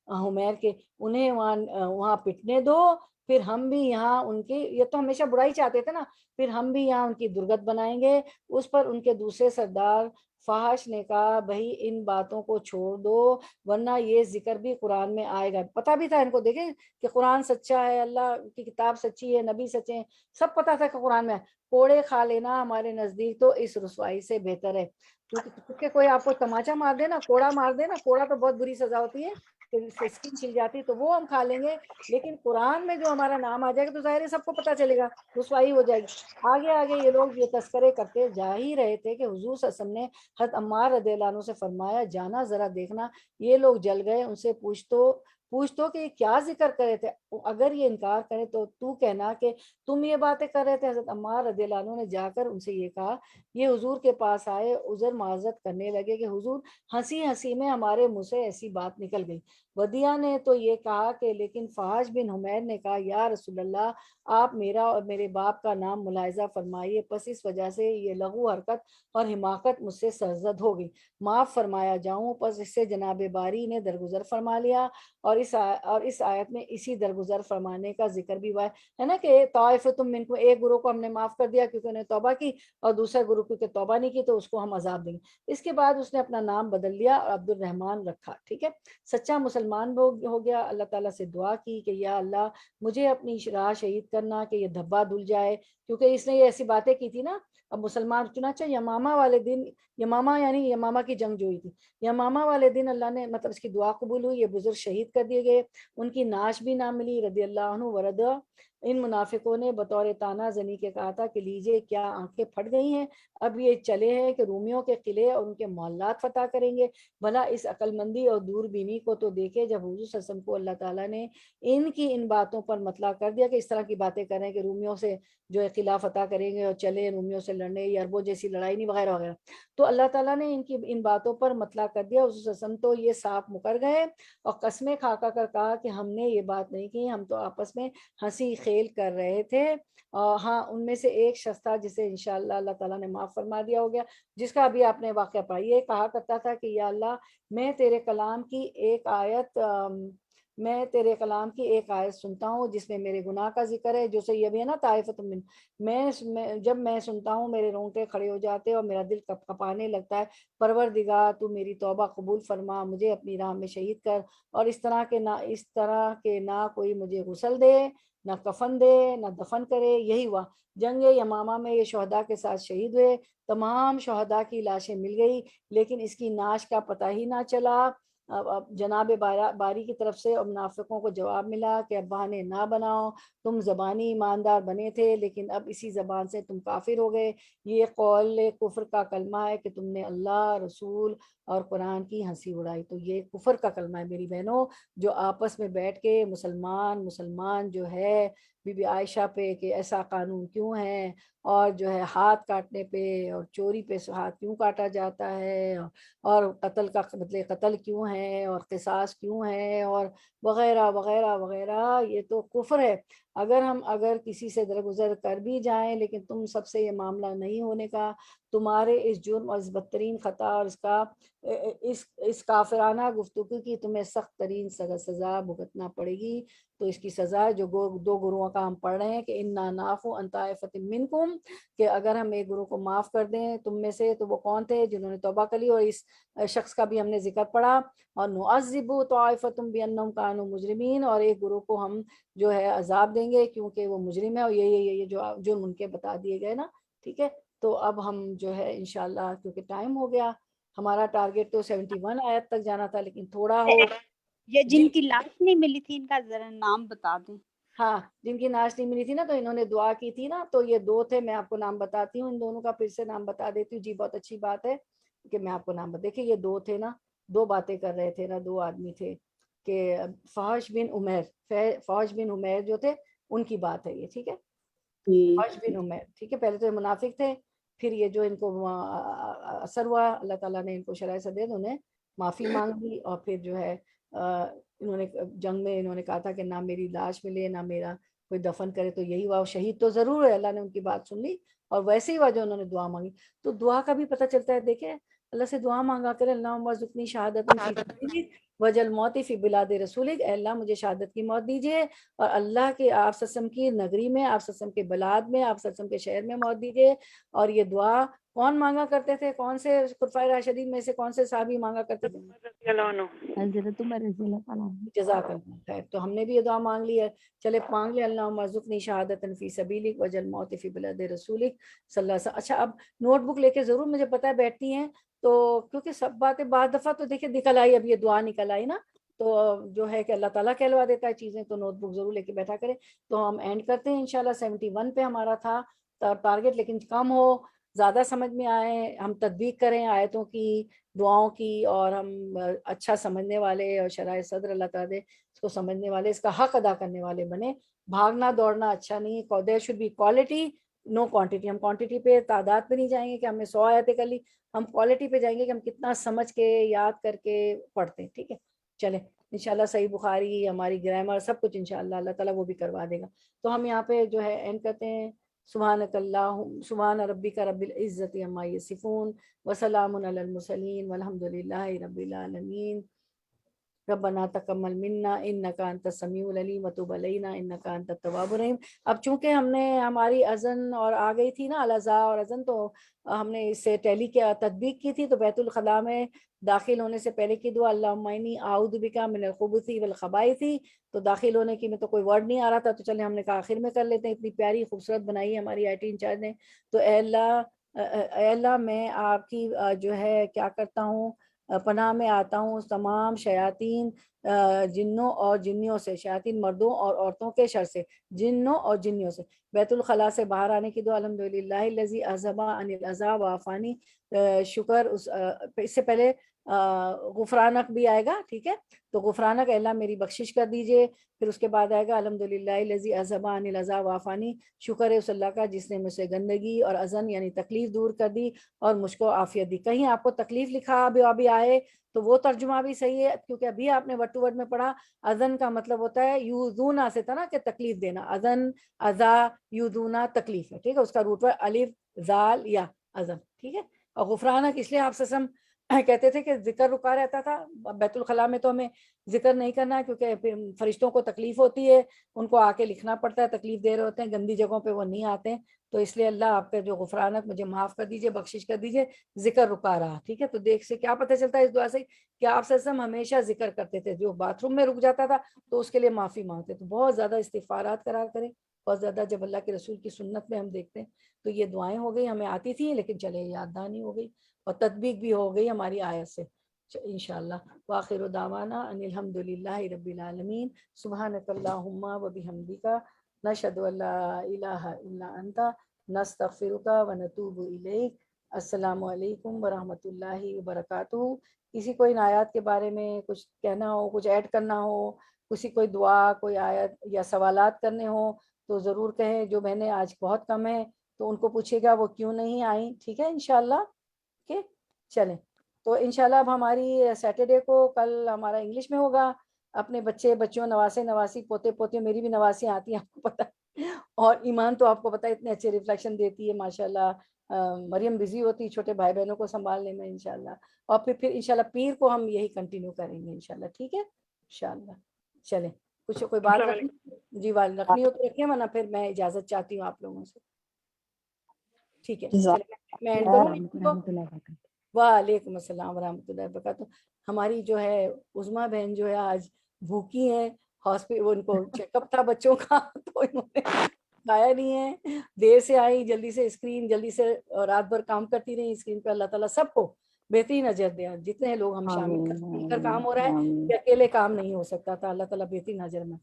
حمیر کے انہیں وہاں پٹنے دو، پھر ہم بھی یہاں ان کی، یہ تو ہمیشہ برائی چاہتے تھے نا، پھر ہم بھی یہاں ان کی درگت بنائیں گے. اس پر ان کے دوسرے سردار فحش نے کہا بھائی ان باتوں کو چھوڑ دو ورنہ یہ ذکر بھی قرآن میں آئے گا. پتہ بھی تھا ان کو، دیکھیں کہ قرآن سچا ہے، اللہ کی کتاب سچی ہے، نبی سچے ہیں، سب پتہ تھا کہ قرآن میں کوڑے کھا لینا ہمارے نزدیک تو اس رسوائی سے بہتر ہے. کیونکہ کوئی آپ کو تماچا مار دے نا، کوڑا مار دے نا، کوڑا تو بہت بری سزا ہوتی ہے کہ اسکن چھل جاتی، تو وہ ہم کھا لیں گے. لیکن قرآن میں جو ہمارا نام آ جائے گا تو ظاہر ہے سب کو پتہ چلے گا، رسوائی ہو جائے گی. آگے آگے یہ لوگ یہ تذکرے کرتے جا ہی رہے تھے کہ حضور صلی اللہ علیہ وسلم نے حضرت عمار رضی اللہ عنہ سے فرمایا جانا ذرا دیکھنا یہ لوگ جل گئے، ان سے پوچھ تو کہ یہ کیا ذکر کرے تھے، اگر یہ انکار کرے تو کہنا کہ تم یہ باتیں کر رہے تھے. حضرت عمار رضی اللہ عنہ نے جا کر ان سے یہ کہا. یہ حضور کے پاس آئے، عذر معذرت کرنے لگے کہ حضور ہنسی ہنسی میں ہمارے منہ سے ایسی بات نکل گئی. ودیع نے تو یہ کہا کہ لیکن فحش بن حمیر نے کہا یا رسول اللہ آپ میرا اور میرے باپ کا نام ملاحظہ فرمائیے، پس اس وجہ سے یہ لغو حرکت اور حماقت مجھ سے سرزد ہو گئی، معاف فرمایا جاؤں. پس اس سے جناب باری نے درگزر فرما لیا. اور اس آیت میں اسی درگزر فرمانے کا ذکر بھی ہوا ہے نا کہ طائفتم منکم، ایک گروہ کو ہم نے معاف کر دیا کیونکہ انہیں توبہ کی، اور دوسرا گروہ کیونکہ توبہ نہیں کی تو اس کو ہم عذاب دیں گے. اس کے بعد اس نے اپنا نام بدل لیا اور عبد الرحمن رکھا. ٹھیک ہے، سچا مسلمان ہو گیا. اللہ تعالیٰ سے دعا کی کہ یا اللہ مجھے اپنی راہ شہید کرنا کہ یہ دھبا دھل جائے، کیونکہ اس نے یہ ایسی باتیں کی تھی نا. اب مسلمان چنانچہ یمامہ والے دن، یمامہ یعنی یمامہ کی جنگ جو ہوئی تھی، یمامہ والے دن اللہ نے مطلب اس کی دعا قبول ہوئی، یہ بزرگ شہید کر دیے گئے، ان کی نعش بھی نہ ملی رضی اللہ عنہ ورضا. ان منافقوں نے بطور تانا زنی کے کہا تھا کہ لیجئے کیا آنکھیں پھٹ گئی ہیں، اب یہ چلے ہیں کہ رومیوں کے قلعے اور ان کے محلات فتح کریں گے. بھلا اس عقل مندی اور دور بینی کو تو دیکھے جب حضور صلی اللہ علیہ وسلم کو اللہ تعالیٰ نے ان کی ان باتوں پر مطلع کر دیا کہ اس طرح کی باتیں کریں کہ رومیوں سے جو ہے قلعہ فتح کریں گے اور چلے رومیوں سے لڑنے، یا عربوں جیسی لڑائی نہیں وغیرہ وغیرہ. تو اللہ تعالیٰ نے ان کی ان باتوں پر مطلع کر دیا. حضور صلی اللہ علیہ وسلم تو یہ صاف مکر گئے اور قسمیں کھا کر کہا کہ ہم نے یہ بات نہیں کی، ہم تو آپس میں ہنسی کھیل کر رہے تھے. ہاں ان میں سے ایک شخص تھا جسے انشاءاللہ اللہ تعالیٰ نے معاف فرما دیا ہو گیا، جس کا ابھی آپ نے واقعہ پڑھا. یہ کہا کرتا تھا کہ یا اللہ میں تیرے کلام کی ایک آیت سنتا ہوں جس میں میرے گناہ کا ذکر ہے، جو سے یہ بھی ہے نا طائفۃ من، جب میں سنتا ہوں میرے رونگٹے کھڑے ہو جاتے اور میرا دل کپ کپانے لگتا ہے. پروردگار تو میری توبہ قبول فرما، مجھے اپنی راہ میں شہید کر، اور اس طرح کے نہ کوئی مجھے غسل دے، نہ کفن دے، نہ دفن کرے. یہی ہوا. جنگ یمامہ میں یہ شہداء کے ساتھ شہید ہوئے. تمام شہداء کی لاشیں مل گئی لیکن اس کی نعش کا پتہ ہی نہ چلا. اب جناب باری کی طرف سے اور منافقوں کو جواب ملا کہ اب بہانے نہ بناؤ، تم زبانی ایماندار بنے تھے لیکن اب اسی زبان سے تم کافر ہو گئے. یہ قول کفر کا کلمہ ہے کہ تم نے اللہ، رسول اور قرآن کی ہنسی اڑائی. تو یہ کفر کا کلمہ ہے میری بہنوں، جو آپس میں بیٹھ کے مسلمان جو ہے بی بی عائشہ پہ کہ ایسا قانون کیوں ہے، اور جو ہے ہاتھ کاٹنے پہ اور چوری پہ ہاتھ کیوں کاٹا جاتا ہے، اور قتل کا بدلے قتل کیوں ہے، اور قصاص کیوں ہے، اور وغیرہ وغیرہ وغیرہ. یہ تو کفر ہے. اگر کسی سے درگزر کر بھی جائیں لیکن تم سب سے یہ معاملہ نہیں ہونے کا، تمہارے اس جرم اور اس بدترین خطا اور اس کافرانہ گفتگو کی تمہیں سخت ترین سزا بھگتنا پڑے گی۔ تو اس کی سزا جو دو گروہوں کا ہم پڑھ رہے ہیں کہ انا نعفو عن طائفۃ منکم، کہ اگر ہم ایک گروہ کو معاف کر دیں تم میں سے، تو وہ کون تھے؟ جنہوں نے توبہ کر لی، اور اس شخص کا بھی ہم نے ذکر پڑھا، اور نعذب طائفۃ بانہم کانوا مجرمین، اور ایک گروہ کو ہم جو ہے عذاب دیں گے کیونکہ وہ مجرم ہے، اور یہ جو ان کے بتا دیے گئے نا، ٹھیک ہے۔ تو اب ہم جو ہے انشاءاللہ، کیونکہ ٹائم ہو گیا، ہمارا ٹارگیٹ تو 71 آیت تک جانا تھا لیکن تھوڑا ہو یہ جن کی لاش نہیں ملی تھی ان کا ذرا نام بتا دیں۔ ہاں، جن کی ناش نہیں ملی تھی نا، تو انہوں نے دعا کی تھی نا، تو یہ دو تھے، میں آپ کو نام بتاتی ہوں، ان دونوں کا پھر سے نام بتا دیتی ہوں۔ جی بہت اچھی بات ہے کہ میں آپ کو نام دیکھیں، یہ دو تھے نا، دو باتیں کر رہے تھے نا، دو آدمی تھے کہ فحش بن عمیر جو تھے، ان کی بات ہے یہ، ٹھیک ہے، فحش بن عمیر، ٹھیک ہے۔ پہلے تو یہ منافق تھے، پھر یہ جو ان کو اثر ہوا، اللہ تعالیٰ نے ان کو شرح صدر، انہیں معافی مانگ لی، اور پھر جو ہے انہوں نے جنگ میں انہوں نے کہا تھا کہ نہ میری لاش ملے نہ میرا کوئی دفن کرے، تو یہی ہوا، شہید تو ضرور ہے، اللہ نے ان کی بات سن لی، اور ویسے ہی ہوا جو انہوں نے دعا مانگی۔ تو دعا کا بھی پتہ چلتا ہے، دیکھیں اللہ سے دعا مانگا کرے، اللہم ارزقنی شہادۃ فی سبیلک وجل موت فی بلاد رسولک، اے اللہ مجھے شہادت کی موت دیجیے، اور اللہ کے آپ وسلم کی نگری میں، آپ وسلم کے بلاد میں، آپ وسلم کے شہر میں موت دیجیے۔ اور یہ دعا کون مانگا کرتے تھے؟ کون سے خلفائے راشدین میں سے کون سے صحابی مانگا کرتے تھے؟ رضی اللہ عنہ۔ حضرت عمر رضی اللہ تعالیٰ عنہ۔ جزاک اللہ خیر۔ تو ہم نے بھی یہ دعا مانگ لی ہے، چلے مانگ لے، اللہم ارزقنی شہادۃ فی سبیلک وجل موت فی بلاد رسولک صلی اللہ علیہ وسلم۔ اچھا، اب نوٹ بک لے کے ضرور، مجھے پتہ ہے بیٹھتی ہیں تو، کیونکہ سب باتیں بعض دفعہ تو دیکھیں نکل آئی، اب یہ دعا نکل آئی نا، تو جو ہے کہ اللہ تعالیٰ کہلوا دیتا ہے چیزیں، تو نوٹ بک ضرور لے کے بیٹھا کریں۔ تو ہم اینڈ کرتے ہیں انشاءاللہ، 71 پہ ہمارا تھا ٹارگیٹ، لیکن کم ہو زیادہ سمجھ میں آئے، ہم تطبیق کریں آیتوں کی، دعاؤں کی، اور ہم اچھا سمجھنے والے اور شرائع صدر اللہ تعالیٰ دے اس کو سمجھنے والے، اس کا حق ادا کرنے والے بنے۔ بھاگنا دوڑنا اچھا نہیں ہے، there should be quality no quantity. ہم کوانٹٹی پہ، تعداد پہ نہیں جائیں گے کہ ہم نے 100 آیتیں کر لی، ہم کوالٹی پہ جائیں گے کہ ہم کتنا سمجھ کے یاد کر کے پڑھتے ہیں، ٹھیک ہے۔ چلیں انشاءاللہ صحیح بخاری، ہماری گرامر، سب کچھ انشاءاللہ اللہ تعالیٰ وہ بھی کروا دے گا۔ تو ہم یہاں پہ جو ہے اینڈ کرتے ہیں۔ سبحان ربک رب العزت عما یصفون وسلام علی المرسلین والحمد للہ رب العالمین۔ ربنا تقبل منا انک انت السمیع العلیم وتب علینا انک انت التواب الرحیم۔ اب چونکہ ہم نے ہماری اذن اور آ گئی تھی نا، الاذا اور اذن، تو ہم نے اس سے ٹیلی کیا تطبیق کی تھی، تو بیت الخلاء میں داخل ہونے سے پہلے کی دعا، اللہم انی اعوذ بک من الخبث والخبائث، تو داخل ہونے کی میں تو کوئی ورڈ نہیں آ رہا تھا، تو چلے ہم نے کہا آخر میں کر لیتے ہیں، اتنی پیاری خوبصورت بنائی ہے ہماری آئی ٹی انچارج نے۔ تو اے اللہ میں آپ کی جو ہے کیا کرتا ہوں، پناہ میں آتا ہوں اس تمام شیاطین جنوں اور جنیوں سے، شیاطین مردوں اور عورتوں کے شر سے، جنوں اور جنیوں سے۔ بیت الخلاء سے باہر آنے کی دعا، الحمدللہ الذی اذھب عن الاذی وعافانی، شکر اس سے پہلے غفرانک بھی آئے گا، ٹھیک ہے، تو غفرانک، اللہ میری بخشش کر دیجئے، پھر اس کے بعد آئے گا الحمدللہ الذی اذھب عن الاذی وعافانی، شکر ہے اس اللہ کا جس نے مجھ سے گندگی اور اذن یعنی تکلیف دور کر دی اور مجھ کو عافیت دی۔ کہیں آپ کو تکلیف لکھا ابھی آئے تو وہ ترجمہ بھی صحیح ہے، کیونکہ ابھی آپ نے ورڈ ٹو ورڈ میں پڑھا، اذن کا مطلب ہوتا ہے یوزونا سے تھا نا، کہ تکلیف دینا، اذن اذا یوزونا تکلیف ہے، ٹھیک ہے، اس کا روٹ ورڈ الف ذال یا اذن، ٹھیک ہے۔ اور غفرانک اس لیے آپ سسم کہتے تھے کہ ذکر رکا رہتا تھا بیت الخلاء میں، تو ہمیں ذکر نہیں کرنا ہے کیونکہ پھر فرشتوں کو تکلیف ہوتی ہے، ان کو آ کے لکھنا پڑتا ہے، تکلیف دے رہے ہوتے ہیں، گندی جگہوں پہ وہ نہیں آتے ہیں، تو اس لیے اللہ آپ کا جو غفرانک مجھے معاف کر دیجئے، بخشش کر دیجئے، ذکر رکا رہا، ٹھیک ہے۔ تو دیکھ سے کیا پتہ چلتا ہے اس دعا سے کہ آپ سسم ہمیشہ ذکر کرتے تھے، جو باتھ روم میں رک جاتا تھا تو اس کے لیے معافی مانگتے، تو بہت زیادہ استغفارات کرا کریں، بہت زیادہ، جب اللہ کے رسول کی سنت میں ہم دیکھتے ہیں تو یہ دعائیں ہو گئی، ہمیں آتی تھیں لیکن چلے یاد دہانی ہو گئی، اور تطبیق بھی ہو گئی ہماری آیت سے انشاءاللہ۔ وآخر دعوانا ان الحمد للہ رب العالمین، سبحانک اللہم وبحمدک، نشہد ان لا الہ الا انت، نستغفرک ونتوب الیک۔ السلام علیکم ورحمۃ اللہ وبرکاتہ۔ کسی کو ان آیات کے بارے میں کچھ کہنا ہو، کچھ ایڈ کرنا ہو، کسی کوئی دعا، کوئی آیت یا سوالات کرنے ہوں تو ضرور کہیں۔ جو بہنیں آج بہت کم ہیں تو ان کو پوچھے گا وہ کیوں نہیں آئیں، ٹھیک ہے انشاءاللہ، ٹھیک ہے۔ چلیں تو انشاءاللہ اب ہماری سیٹرڈے کو، کل ہمارا انگلش میں ہوگا، اپنے بچے بچوں نواسے نواسی پوتے پوتیوں، میری بھی نواسیاں آتی ہیں آپ کو پتہ ہے، اور ایمان تو آپ کو پتہ ہے اتنے اچھے ریفلیکشن دیتی ہے ماشاءاللہ. مریم بزی ہوتی ہے چھوٹے بھائی بہنوں کو سنبھالنے میں انشاءاللہ، اور پھر انشاءاللہ پیر کو ہم یہی کنٹینیو کریں گے انشاءاللہ. ٹھیک ہے انشاءاللہ. چلیں کچھ کوئی بات السلام رکھنی جی والد رکھنی ہو تو رکھیں، ورنہ پھر میں اجازت چاہتی ہوں آپ لوگوں سے. ٹھیک ہے چلیں میں اینڈ کروں میٹنگ کو. وعلیکم السلام ورحمۃ اللہ وبرکاتہ. ہماری جو ہے عظمیٰ بہن جو ہے آج بھوکی ہیں، ہاسپٹل ان کو چیک اپ تھا بچوں کا تو انہوں نے کھایا نہیں ہے، دیر سے آئی، جلدی سے اسکرین جلدی سے رات بھر کام کرتی رہی اسکرین پہ. اللہ تعالیٰ سب کو بہترین اجر دے، جتنے لوگ ہم شامل مل کر کام ہو رہا ہے کہ اکیلے کام نہیں ہو سکتا تھا. اللہ تعالیٰ بہترین اجر میں.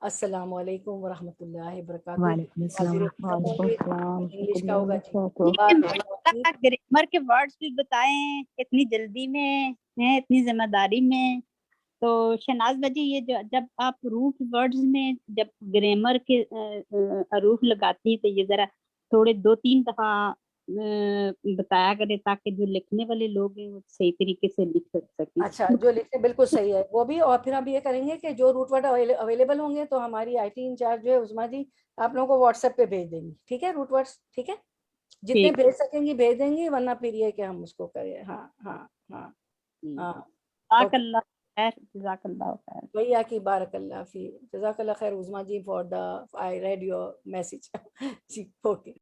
السلام علیکم ورحمۃ اللہ وبرکاتہ. وعلیکم السلام وعلیکم انگلش کا ہوگا جی. گرامر کے ورڈز بھی بتائیں اتنی جلدی میں ہیں، اتنی ذمہ داری میں. تو شہناز بجی یہ جب آپ حروف ورڈز میں جب گرامر کے حروف لگاتی تو یہ ذرا تھوڑے 2-3 دفعہ بتایا کرے تاکہ جو لکھنے والے لوگ ہیں وہ صحیح طریقے سے لکھ سکیں. اچھا جو لکھتے بالکل صحیح ہے وہ بھی. اور پھر ہم یہ کریں گے کہ جو روٹ ورڈ اویلیبل ہوں گے تو ہماری آئی ٹی انچارج جو ہے عظمیٰ جی آپ لوگوں کو واٹس ایپ پہ بھیج دیں گی. ٹھیک ہے روٹ ورڈس ٹھیک ہے جتنے بھیج سکیں گی بھیج دیں گی، ورنہ پھر یہ کہ ہم اس کو کریں. ہاں ہاں ہاں ہاں. جزاک اللہ خیر، جزاک اللہ خیر. بھیا کی بارک اللہ فی. جزاک اللہ خیر Uzma ji for the I read your message. جی اوکے.